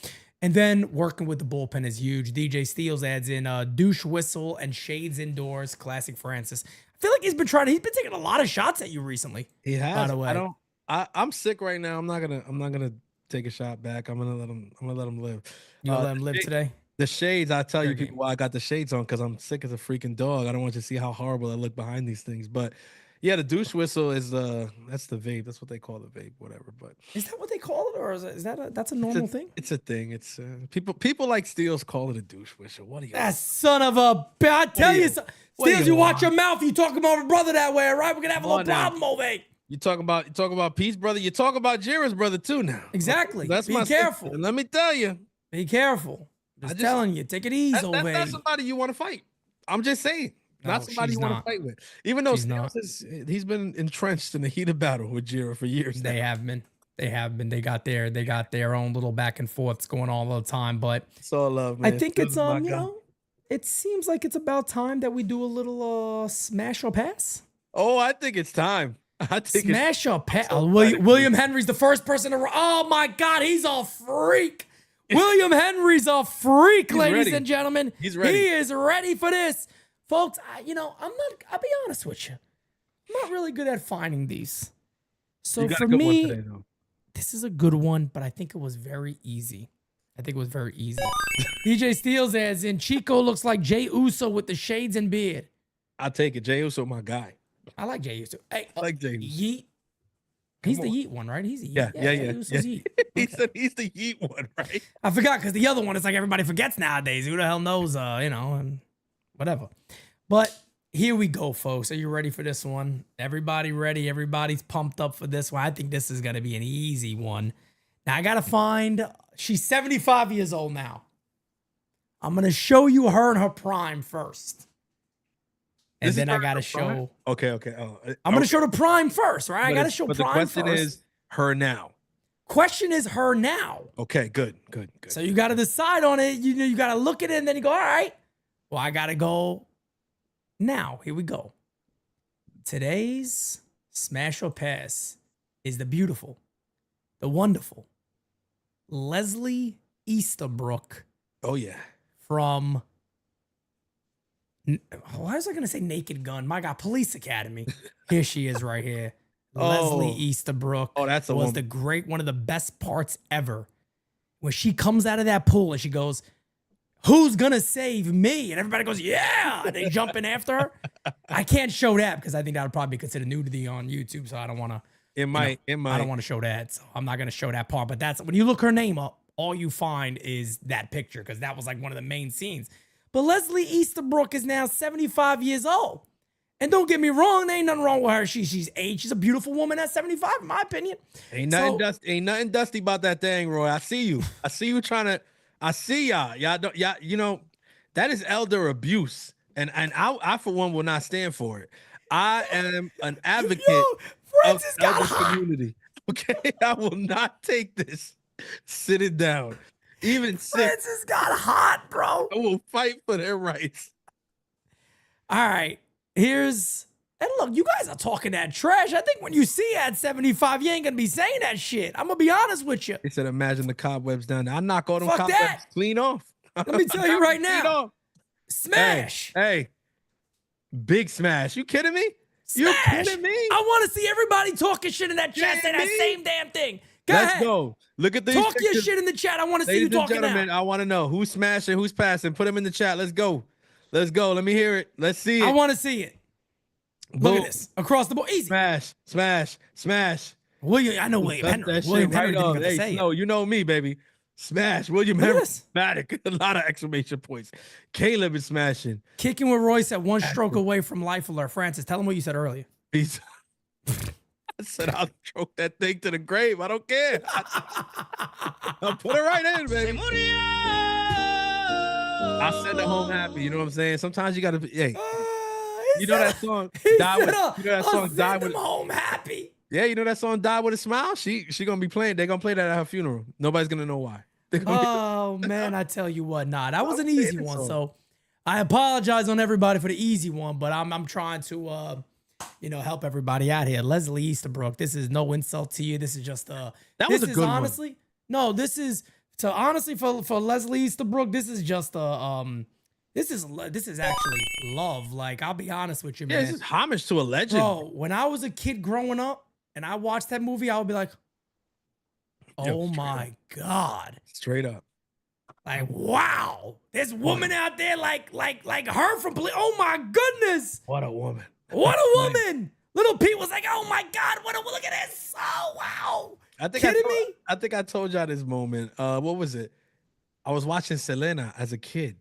And then working with the bullpen is huge. DJ Steele adds in douche whistle and shades indoors. Classic Francis. I feel like he's been taking a lot of shots at you recently. He has. By the way, I'm sick right now. I'm not gonna take a shot back. I'm gonna let him live. You gonna let him live today? The shades. I tell you people why I got the shades on, because I'm sick as a freaking dog. I don't want you to see how horrible I look behind these things. But yeah, the douche whistle is that's the vape. That's what they call the vape, whatever. But is that what they call it, or is that's a normal thing? It's a thing. It's people like Steele's call it a douche whistle. What do you? That son of a! I tell you, Steals, you watch your mouth. You talk about my brother that way, all right? We're gonna have a little Come on now. problem over here. You talk about Pete's brother. You talk about Jira's brother too now. Exactly. That's Be my careful. sister. And let me tell you, Be careful. Just telling you, take it easy that's over not here. somebody you want to fight. I'm just saying, not somebody she's you want not. to fight with. Even though She's not. he's been entrenched in the heat of battle with Jira for years. They have been. They have been. They got their own little back and forths going on all the time. But It's all love, man. I think it's you know, it seems like it's about time that we do a little smash or pass. Oh, I think it's time. I think Smash or pass. William Henry's the first person to. Oh my God, he's a freak. William Henry's a freak, ladies and gentlemen. He's ready. He is ready for this, folks. I'll be honest with you. I'm not really good at finding these. So You got for a good one me, today, though. this is a good one, but I think it was very easy. DJ Steele says, in Chico looks like Jay Uso with the shades and beard. I'll take it. Jay Uso, my guy. I like Jay Uso. Hey, I like Jay Uso. Yeet. He's the Yeet one, right? He's the Yeet. Yeah. Uso's Yeet. He said he's the Heat one, right? I forgot because the other one is like everybody forgets nowadays. Who the hell knows, and whatever. But here we go, folks. Are you ready for this one? Everybody ready? Everybody's pumped up for this one. I think this is going to be an easy one. Now, I got to find, she's 75 years old now. I'm going to show you her in her prime first. And then I got to show. Okay. I'm going to show the prime first, right? I got to show but prime first. the question is her now. Question is her now. Okay, good. So you got to decide on it. You got to look at it and then you go, all right. Well, I got to go now. Here we go. Today's smash or pass is the beautiful, the wonderful Leslie Easterbrook Oh yeah. from, why was I going to say Naked Gun? My God, Police Academy. Here she is right here. Leslie Easterbrook. Oh, that's was one of the best parts ever. When she comes out of that pool and she goes, who's gonna save me? And everybody goes, yeah. And they jump in after her. I can't show that because I think that would probably be considered nudity on YouTube. So I don't want to. It might. I don't want to show that. So I'm not gonna show that part. But that's when you look her name up, all you find is that picture because that was like one of the main scenes. But Leslie Easterbrook is now 75 years old. And don't get me wrong, there ain't nothing wrong with her. She's aged. She's a beautiful woman at 75, in my opinion. Ain't nothing dusty about that thing, Roy. I see you. I see you trying to. I see y'all. You know, that is elder abuse. And I for one will not stand for it. I am an advocate of elder community. Okay. I will not take this sitting down. Even sick. Francis got hot, bro. I will fight for their rights. All right. And look, you guys are talking that trash. I think when you see her at 75, you ain't gonna be saying that shit. I'm gonna be honest with you. He said, imagine the cobwebs down there. I knock all them Fuck cobwebs that. clean off. Let me tell you right now. Smash. Hey, big smash. You kidding me? Smash. You kidding me? I want to see everybody talking shit in that chat, say that same damn thing. Let's go. Look at these. Talk your shit in the chat. I want to see you talking now. I want to know who's smashing, who's passing. Put them in the chat. Let's go. Let's go. Let me hear it. Let's see it. I want to see it. Look at this. Across the board. Easy. Smash. William, I know William Henry. William Henry didn't even say it. No, you know me, baby. Smash. William Henry. this. Dramatic. A lot of exclamation points. Caleb is smashing. Kicking with Royce at one stroke away from life alert. Francis, tell him what you said earlier. I said I'll stroke that thing to the grave. I don't care. I'll put it right in, baby. I'll send it home happy. You know what I'm saying? Sometimes you gotta be. Hey, you know that song? Die with. You know that song? Die with. Home happy. Yeah, you know that song? Die with a smile. She gonna be playing. They're gonna play that at her funeral. Nobody's gonna know why. Oh man, I tell you what, that was an easy one. So I apologize on everybody for the easy one, but I'm trying to help everybody out here. Leslie Easterbrook. This is no insult to you. This is just that was a good honestly, one. No, this is for Leslie Easterbrook. This is just this is actually love. Like I'll be honest with you, man. Yeah, this is homage to a legend. Bro, when I was a kid growing up and I watched that movie, I would be like, oh my God. Straight up. Like, wow. There's a woman out there like her from oh my goodness. What a woman. What a woman. Little Pete was like, oh my God, look at this. Oh wow. I think I told y'all this moment. What was it? I was watching Selena as a kid.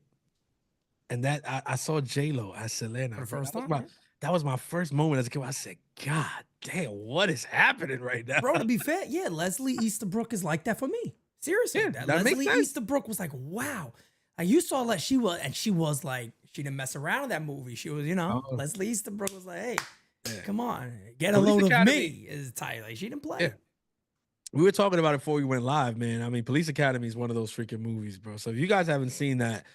And that I saw J-Lo as Selena For the bro. first That was time, my- right? That was my first moment as a kid. I said, God damn, what is happening right now? Bro, to be fair, yeah, Leslie Easterbrook is like that for me. Seriously, Yeah, that that makes Leslie sense. Easterbrook was like, wow. Like you saw that she was like, she didn't mess around in that movie. She was, Oh. Leslie Easterbrook was like, hey, Yeah. come on, get a Police load of Academy. me. Is tight. Like she didn't play. Yeah. We were talking about it before we went live, man. I mean, Police Academy is one of those freaking movies, bro. So if you guys haven't seen that,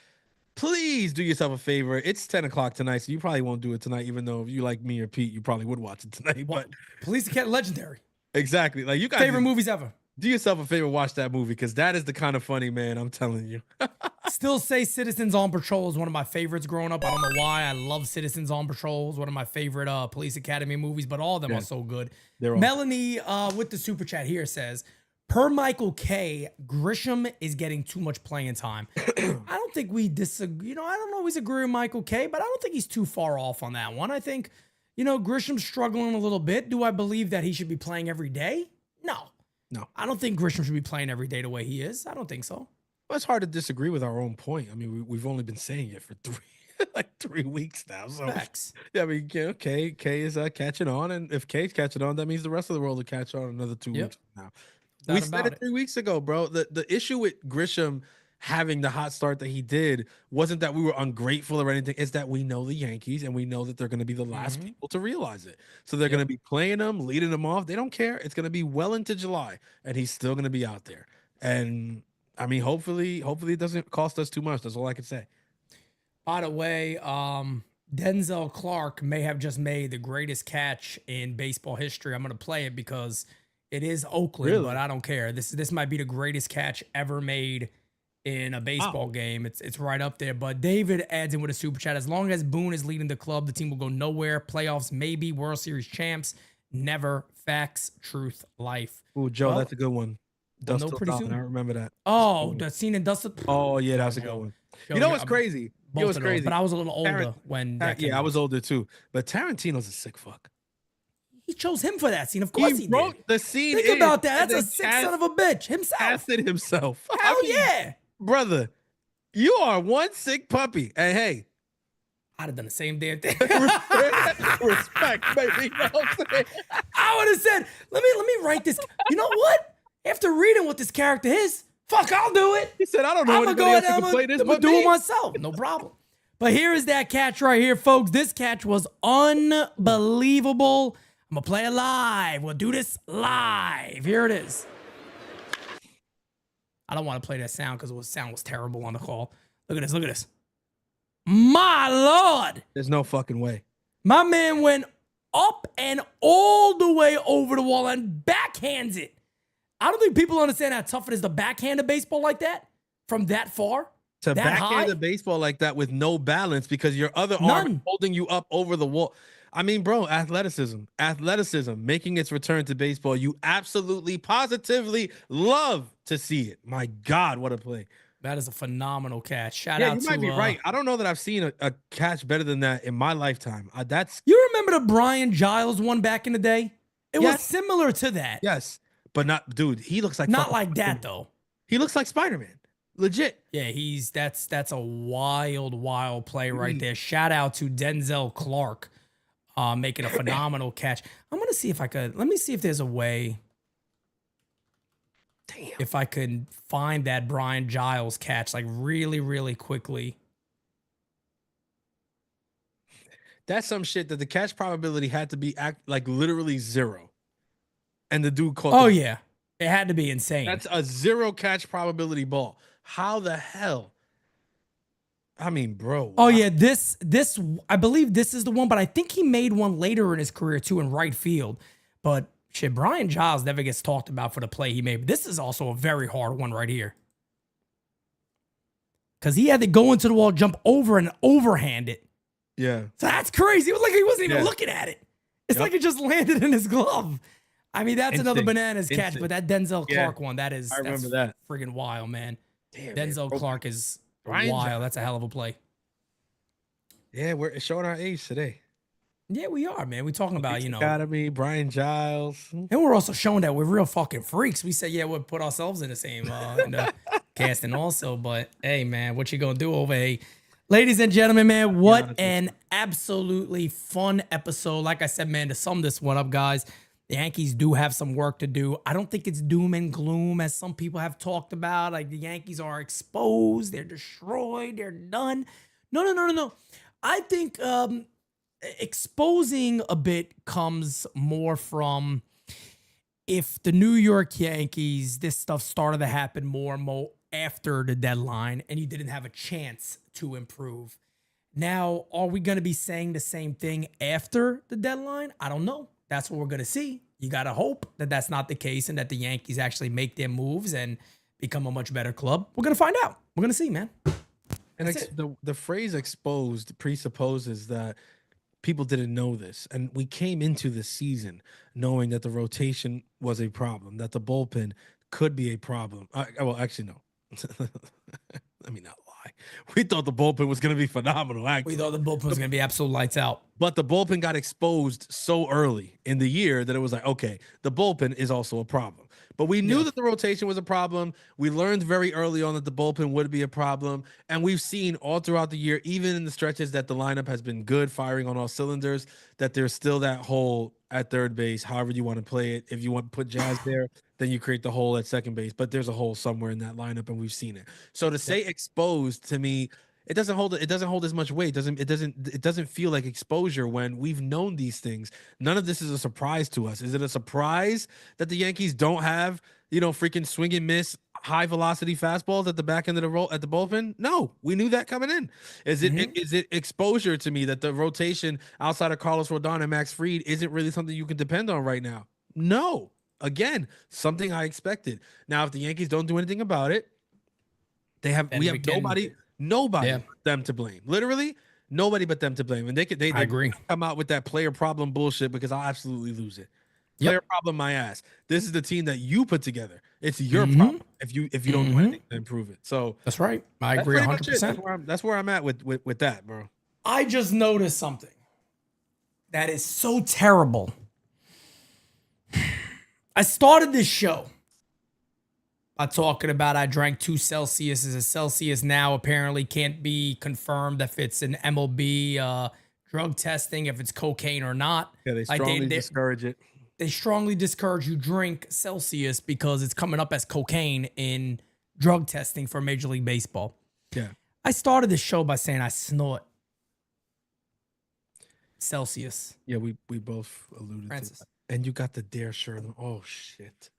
please do yourself a favor. It's 10 o'clock tonight, so you probably won't do it tonight, even though if you like me or Pete, you probably would watch it tonight. What? But Police Academy, legendary. exactly. Like you guys Favorite movies ever. do yourself a favor, watch that movie because that is the kind of funny, man. I'm telling you. Still say Citizens on Patrol is one of my favorites growing up. I don't know why. I love Citizens on Patrol. It's one of my favorite Police Academy movies, but all of them Yeah. are so good. They're all- Melanie with the super chat here says, per Michael K, Grisham is getting too much playing time. I don't think we disagree. I don't always agree with Michael K, but I don't think he's too far off on that one. I think, Grisham's struggling a little bit. Do I believe that he should be playing every day? No. No. I don't think Grisham should be playing every day the way he is. I don't think so. Well, it's hard to disagree with our own point. I mean, we've only been saying it for 3 weeks now. So Facts. yeah, I mean, K is catching on, and if K's catching on, that means the rest of the world will catch on another 2 Yep. weeks from now. Doubt We said about it it. 3 weeks ago, bro. The issue with Grisham having the hot start that he did wasn't that we were ungrateful or anything. It's that we know the Yankees and we know that they're going to be the last people to realize it. So they're going to be playing them, leading them off. They don't care. It's going to be well into July, and he's still going to be out there. And I mean, hopefully it doesn't cost us too much. That's all I can say. By the way, Denzel Clark may have just made the greatest catch in baseball history. I'm going to play it because it is Oakland, Really? but I don't care. This might be the greatest catch ever made in a baseball game. It's right up there. But David adds in with a super chat. As long as Boone is leading the club, the team will go nowhere. Playoffs, maybe. World Series champs, never. Facts, truth, life. Oh, Joe, Well, that's a good one. we'll know Dust pretty pretty soon. soon. I remember that. Oh, the scene in Dust. Oh yeah, that's a good one. Yo, You know yeah, what's crazy? You both know what's of those, crazy? but I was a little older Tarant- when that came Yeah, I out. was older too. But Tarantino's a sick fuck. He chose him for that scene. Of course he wrote did. the scene. Think in about that. and That's a then sick son of a bitch himself. casted himself. I Hell mean, yeah. brother, you are one sick puppy. And hey, I'd have done the same damn thing. respect, baby. You know what I'm saying? I would have said, let me write this. You know what? After reading what this character is, fuck, I'll do it. He said, I don't know I'm anybody gonna go else ahead who and can play this I'm but gonna do me. it myself. No problem. But here is that catch right here, folks. This catch was unbelievable. I'm gonna play it live. We'll do this live. Here it is. I don't want to play that sound because the sound was terrible on the call. Look at this. Look at this. My Lord. There's no fucking way. My man went up and all the way over the wall and backhands it. I don't think people understand how tough it is to backhand a baseball like that from that far. To That backhand high? a baseball like that with no balance because your other arm is None. holding you up over the wall. I mean, bro, athleticism, making its return to baseball. You absolutely, positively love to see it. My God, what a play. That is a phenomenal catch. Shout Yeah, out you to might be right. I don't know that I've seen a catch better than that in my lifetime. That's You remember the Brian Giles one back in the day? It was Yes. similar to that. yes, but not, dude. He looks like Not fucking like that Spider-Man. though. He looks like Spider-Man, legit. Yeah, that's a wild play right Mm. there. Shout out to Denzel Clark making a phenomenal catch. I'm gonna see if let me see if there's a way. Damn. If I could find that Brian Giles catch like really quickly. That's some shit that the catch probability had to be like literally zero, and the dude caught. Oh the- yeah, it had to be insane. That's a zero catch probability ball. How the hell? I mean, bro. Oh yeah, this I believe this is the one, but I think he made one later in his career too in right field. But shit, Brian Giles never gets talked about for the play he made. But this is also a very hard one right here. Cause he had to go into the wall, jump over and overhand it. Yeah. So that's crazy. It was like he wasn't even Yeah. looking at it. It's Yep. like it just landed in his glove. I mean, that's another Instinct. bananas catch, Instinct. but that Denzel Yeah. Clark one, that's I remember that. friggin' wild, man. Damn, Denzel man. Clark is Brian wild. Giles. That's a hell of a play. Yeah, we're showing our age today. Yeah, we are, man. We're talking about, Academy, Brian Giles. and we're also showing that we're real fucking freaks. We say, yeah, we'll put ourselves in the same in the casting also. But hey, man, what you gonna do over a Ladies and gentlemen, man, what an absolutely fun episode. Like I said, man, to sum this one up, guys, the Yankees do have some work to do. I don't think it's doom and gloom as some people have talked about. Like the Yankees are exposed, they're destroyed, they're done. No. I think exposing a bit comes more from if the New York Yankees, this stuff started to happen more and more after the deadline and you didn't have a chance to improve. Now, are we going to be saying the same thing after the deadline? I don't know. That's what we're going to see. You got to hope that that's not the case and that the Yankees actually make their moves and become a much better club. We're going to find out. We're going to see, man. And the phrase exposed presupposes that people didn't know this. And we came into the season knowing that the rotation was a problem, that the bullpen could be a problem. Well, actually, no. Let me not lie. We thought the bullpen was going to be phenomenal. Actually. We thought the bullpen was going to be absolute lights out. But the bullpen got exposed so early in the year that it was like, okay, the bullpen is also a problem. But we knew that the rotation was a problem. We learned very early on that the bullpen would be a problem. And we've seen all throughout the year, even in the stretches that the lineup has been good, firing on all cylinders, that there's still that hole at third base, however you want to play it. If you want to put Jazz there, then you create the hole at second base. But there's a hole somewhere in that lineup, and we've seen it. So to say exposed, to me, it doesn't hold as much weight. It doesn't feel like exposure when we've known these things. None of this is a surprise to us. Is it a surprise that the Yankees don't have, freaking swing and miss high velocity fastballs at the back end of the roll at the bullpen? No, we knew that coming in. Is it exposure to me that the rotation outside of Carlos Rodon and Max Fried isn't really something you can depend on right now? No. Again, something I expected. Now, if the Yankees don't do anything about it, we have nobody but them to blame. Literally, nobody but them to blame. And they agree. Come out with that player problem bullshit because I'll absolutely lose it. Player problem, my ass. This is the team that you put together. It's your problem if you don't do anything to improve it. So that's right. I agree 100%. That's where I'm at with that, bro. I just noticed something that is so terrible. I started this show by talking about I drank 2 Celsiuses. A Celsius now apparently can't be confirmed if it's an MLB drug testing, if it's cocaine or not. Yeah, they strongly discourage it. They strongly discourage you drink Celsius because it's coming up as cocaine in drug testing for Major League Baseball. Yeah. I started this show by saying I snort Celsius. Yeah, we both alluded to that. And you got the Dare shirt on. Oh, shit.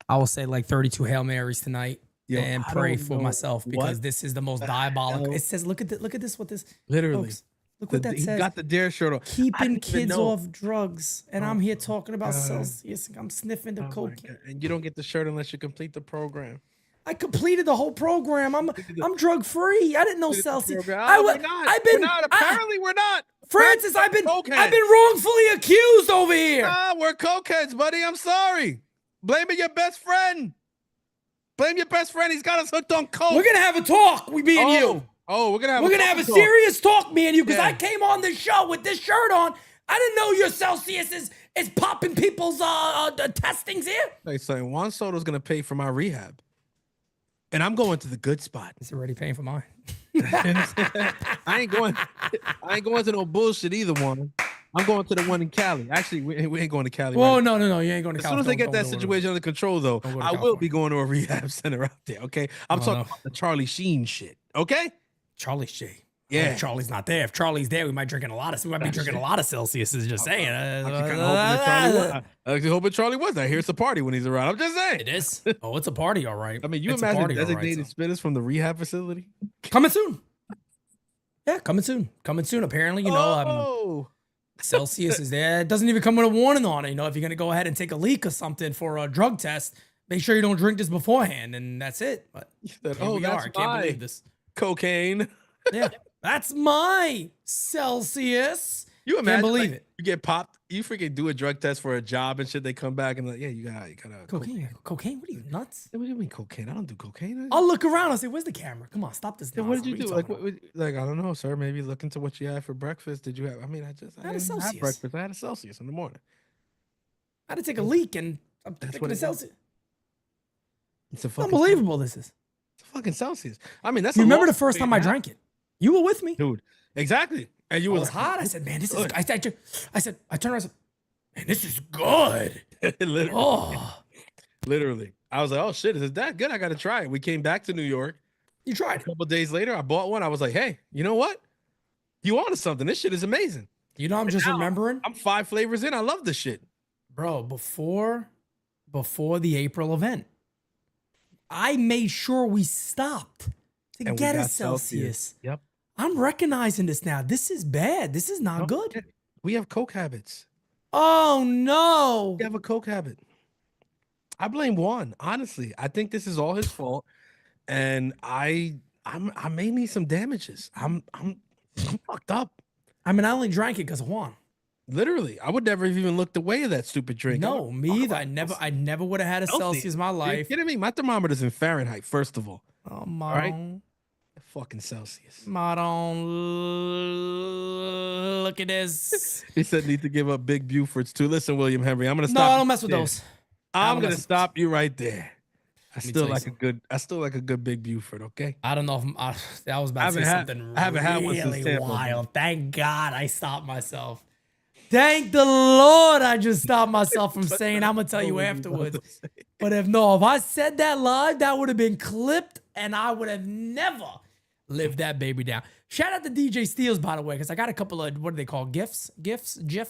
I will say like 32 Hail Marys tonight and pray for myself because this is the most diabolical. It says, look at this, what this. Literally. Folks, look what that says. He got the Dare shirt on. Keeping kids off drugs. And I'm here talking about Celsius. I'm sniffing the cocaine. And you don't get the shirt unless you complete the program. I completed the whole program. I'm drug free. I didn't know Celsius. We're not. Apparently, we're not. Francis, I've been wrongfully accused over here. We're cokeheads, buddy. I'm sorry. Blaming your best friend. Blame your best friend. He's got us hooked on coke. We're gonna have a talk. Me and you. Oh, we're gonna have a serious talk, me and you, because I came on this show with this shirt on. I didn't know your Celsius is popping people's testings here. Hey, saying Juan Soto's gonna pay for my rehab. And I'm going to the good spot. He's already paying for mine. I ain't going to no bullshit either one. I'm going to the one in Cali. Actually, we ain't going to Cali. Well, no. You ain't going to Cali. As soon as they get that situation under control, though, I will be going to a rehab center out there, okay? I'm talking about the Charlie Sheen shit, okay? Charlie Sheen. Yeah. If Charlie's not there. If Charlie's there, we might be drinking a lot of Celsiuses, just saying. I actually hoping Charlie was there. Here's the party when he's around. I'm just saying. It is. Oh, it's a party, all right. I mean, you imagine designated spitters from the rehab facility? Coming soon. Yeah, coming soon. Apparently, Celsius is there. It doesn't even come with a warning on it. If you're going to go ahead and take a leak or something for a drug test, make sure you don't drink this beforehand, and that's it. But I can't believe this. Cocaine. Yeah. That's my Celsius. You imagine? Can't believe it. You get popped. You freaking do a drug test for a job and shit. They come back and like, yeah, you got cocaine. Cocaine? What are you, nuts? What do you mean cocaine? I don't do cocaine. I'll look around and say, "Where's the camera? Come on, stop this." What did you do? I don't know, sir. Maybe look into what you had for breakfast. Did you have? I had a Celsius. Have breakfast. I had a Celsius in the morning. I had to take a leak and I'm taking a Celsius. It's a fucking unbelievable. This is. It's a fucking Celsius. I mean, that's You a remember long the first way time I back. drank it? You were with me. Dude. Exactly. And you It were was like, hot. I said, man, this is. good. I said, I turned around. I said, man, this is good. literally, Oh, literally. I was like, oh shit, is it that good? I got to try it. We came back to New York. you A tried it. couple days later, I bought one. I was like, hey, you know what? You onto something. This shit is amazing. You know, I'm just now, remembering, I'm 5 flavors in. I love this shit. bro. Before the April event, I made sure we stopped to And we get a got Celsius. Yep. I'm recognizing this now. This is bad. This is not good. We have Coke habits. Oh no. We have a Coke habit. I blame Juan. Honestly, I think this is all his fault, and I may need some damages. I'm fucked up. I mean, I only drank it because of Juan. Literally, I would never have even looked away at that stupid drink. No, me either. I never would have had a Celsius in my Are you life. kidding me? My thermometer's in Fahrenheit. First of all, Oh, right? Maron. Fucking Celsius. Maron, look at this. He said need to give up big Bufords too. Listen, William Henry, I'm gonna No, stop. I don't mess with there. those. I'm don't gonna mess with- stop you right there. I me still tell you like a good. I still like a good big Buford. Okay. I don't know if I was about to say something I haven't had one since really Tampa. wild. Thank God I stopped myself. Thank the Lord I just stopped myself from saying I'm gonna tell you afterwards. But if I said that live, that would have been clipped and I would have never lived that baby down. Shout out to DJ Steels, by the way, because I got a couple of, what do they call, GIFs?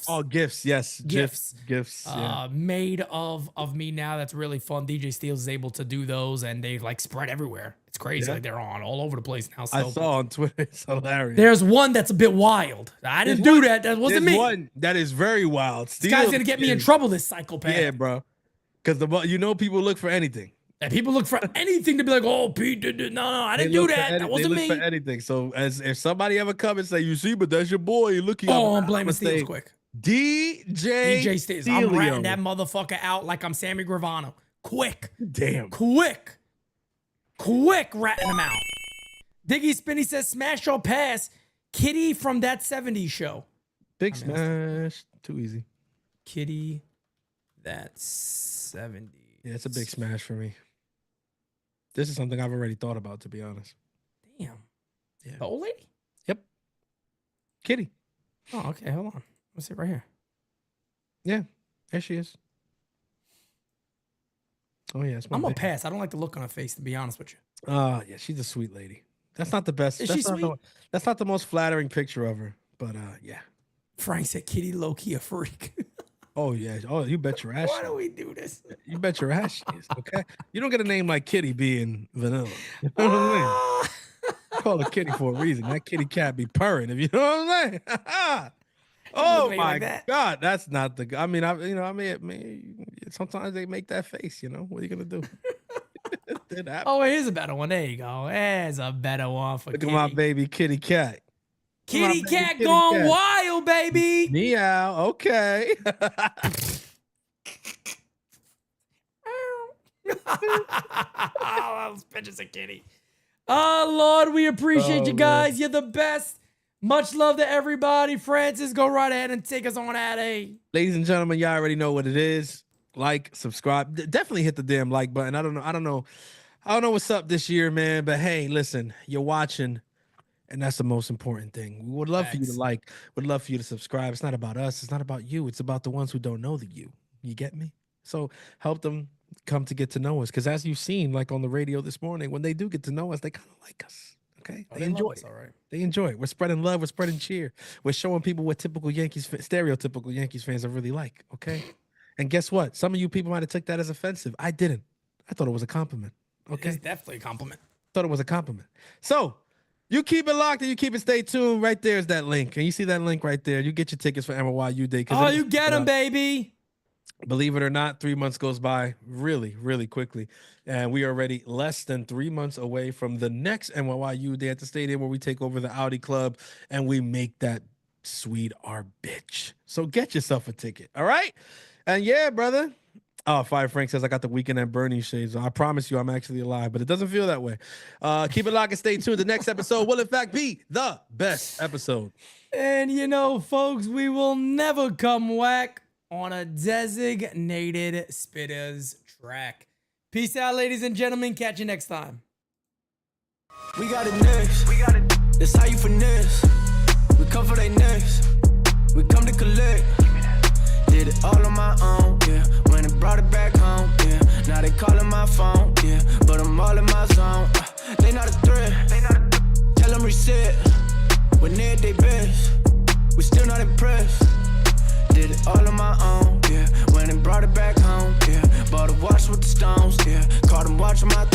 Oh, gifts, yes, GIFs. gifts. Yeah. Made of me now. That's really fun. DJ Steels is able to do those and they like spread everywhere. It's crazy. Yeah. Like they're on all over the place now. I So saw on Twitter. It's hilarious. there's one that's a bit wild. I didn't do that. That wasn't There's me. one that is very wild. This guy's gonna get me in trouble, this psychopath. Yeah, bro. Because people look for anything. And people look for anything to be like, oh, Pete did it. No, I didn't do that. That wasn't they look me. for anything. So if somebody ever come and say, you see, but that's your boy. Look, Oh, I'm blaming Steels quick. DJ Steels. I'm Steelio. ratting that motherfucker out like I'm Sammy Gravano. Quick. Damn. Quick ratting him out. Diggy Spinny says, smash or pass. Kitty from that 70s show. Big smash. Too easy. Kitty that 70s. Yeah, it's a big smash for me. This is something I've already thought about, to be honest. Damn. Yeah. The old lady? Yep. Kitty. Oh, okay. Hold on. Let's see right here. Yeah. There she is. Oh, yeah. I'm going to pass. I don't like the look on her face, to be honest with you. Yeah, she's a sweet lady. That's not the best. Is that's she not sweet? That's not the most flattering picture of her. But yeah. Frank said Kitty low-key a freak. Oh, yeah. Oh, you bet your ass. Why she do we do this? You bet your ass she is, okay? You don't get a name like Kitty being vanilla. You know what I'm saying? Call her Kitty for a reason. That kitty cat be purring, if you know what I'm saying. Oh me my like that. God, that's not the. I mean, I mean, sometimes they make that face. You know, what are you gonna do? Did happen. Oh, here's a better one. There you go. There's a better one for Look Kitty. at my baby kitty cat. Kitty baby cat kitty gone cat. wild, baby. Meow. Okay. Oh, those pictures of Kitty. Oh, Lord, we appreciate you guys. You're the best. Much love to everybody. Francis, go right ahead and take us on at a. Ladies and gentlemen, y'all already know what it is. Like, subscribe. Definitely hit the damn like button. I don't know what's up this year, man. But hey, listen, you're watching, and that's the most important thing. We would love for you to like. Would love for you to subscribe. It's not about us. It's not about you. It's about the ones who don't know the you. You get me? So help them come to get to know us. Because as you've seen, like on the radio this morning, when they do get to know us, they kind of like us. Okay, they enjoy it. All right. They enjoy it. We're spreading love. We're spreading cheer. We're showing people what typical stereotypical Yankees fans are really like. Okay, and guess what? Some of you people might have took that as offensive. I didn't. I thought it was a compliment. Okay, It's definitely a compliment. thought it was a compliment. So you keep it locked and you keep it stay tuned. Right there's that link, and you see that link right there. You get your tickets for NYU Day. Oh, you get them, baby. Believe it or not, 3 months goes by really, really quickly. And we are already less than 3 months away from the next NYU Day at the stadium where we take over the Audi Club and we make that suite our bitch. So get yourself a ticket, all right? And yeah, brother. Oh, Fire Frank says, I got the Weekend at Bernie shades. I promise you I'm actually alive, but it doesn't feel that way. Keep it locked and stay tuned. The next episode will, in fact, be the best episode. And you know, folks, we will never come whack on a designated Spittaz track. Peace out, ladies and gentlemen. Catch you next time. We got it next. That's how you finesse. We come for they next. We come to collect. Did it all on my own, yeah. When it brought it back home, yeah. Now they calling my phone, yeah. But I'm all in my zone. They not a threat. Tell them reset.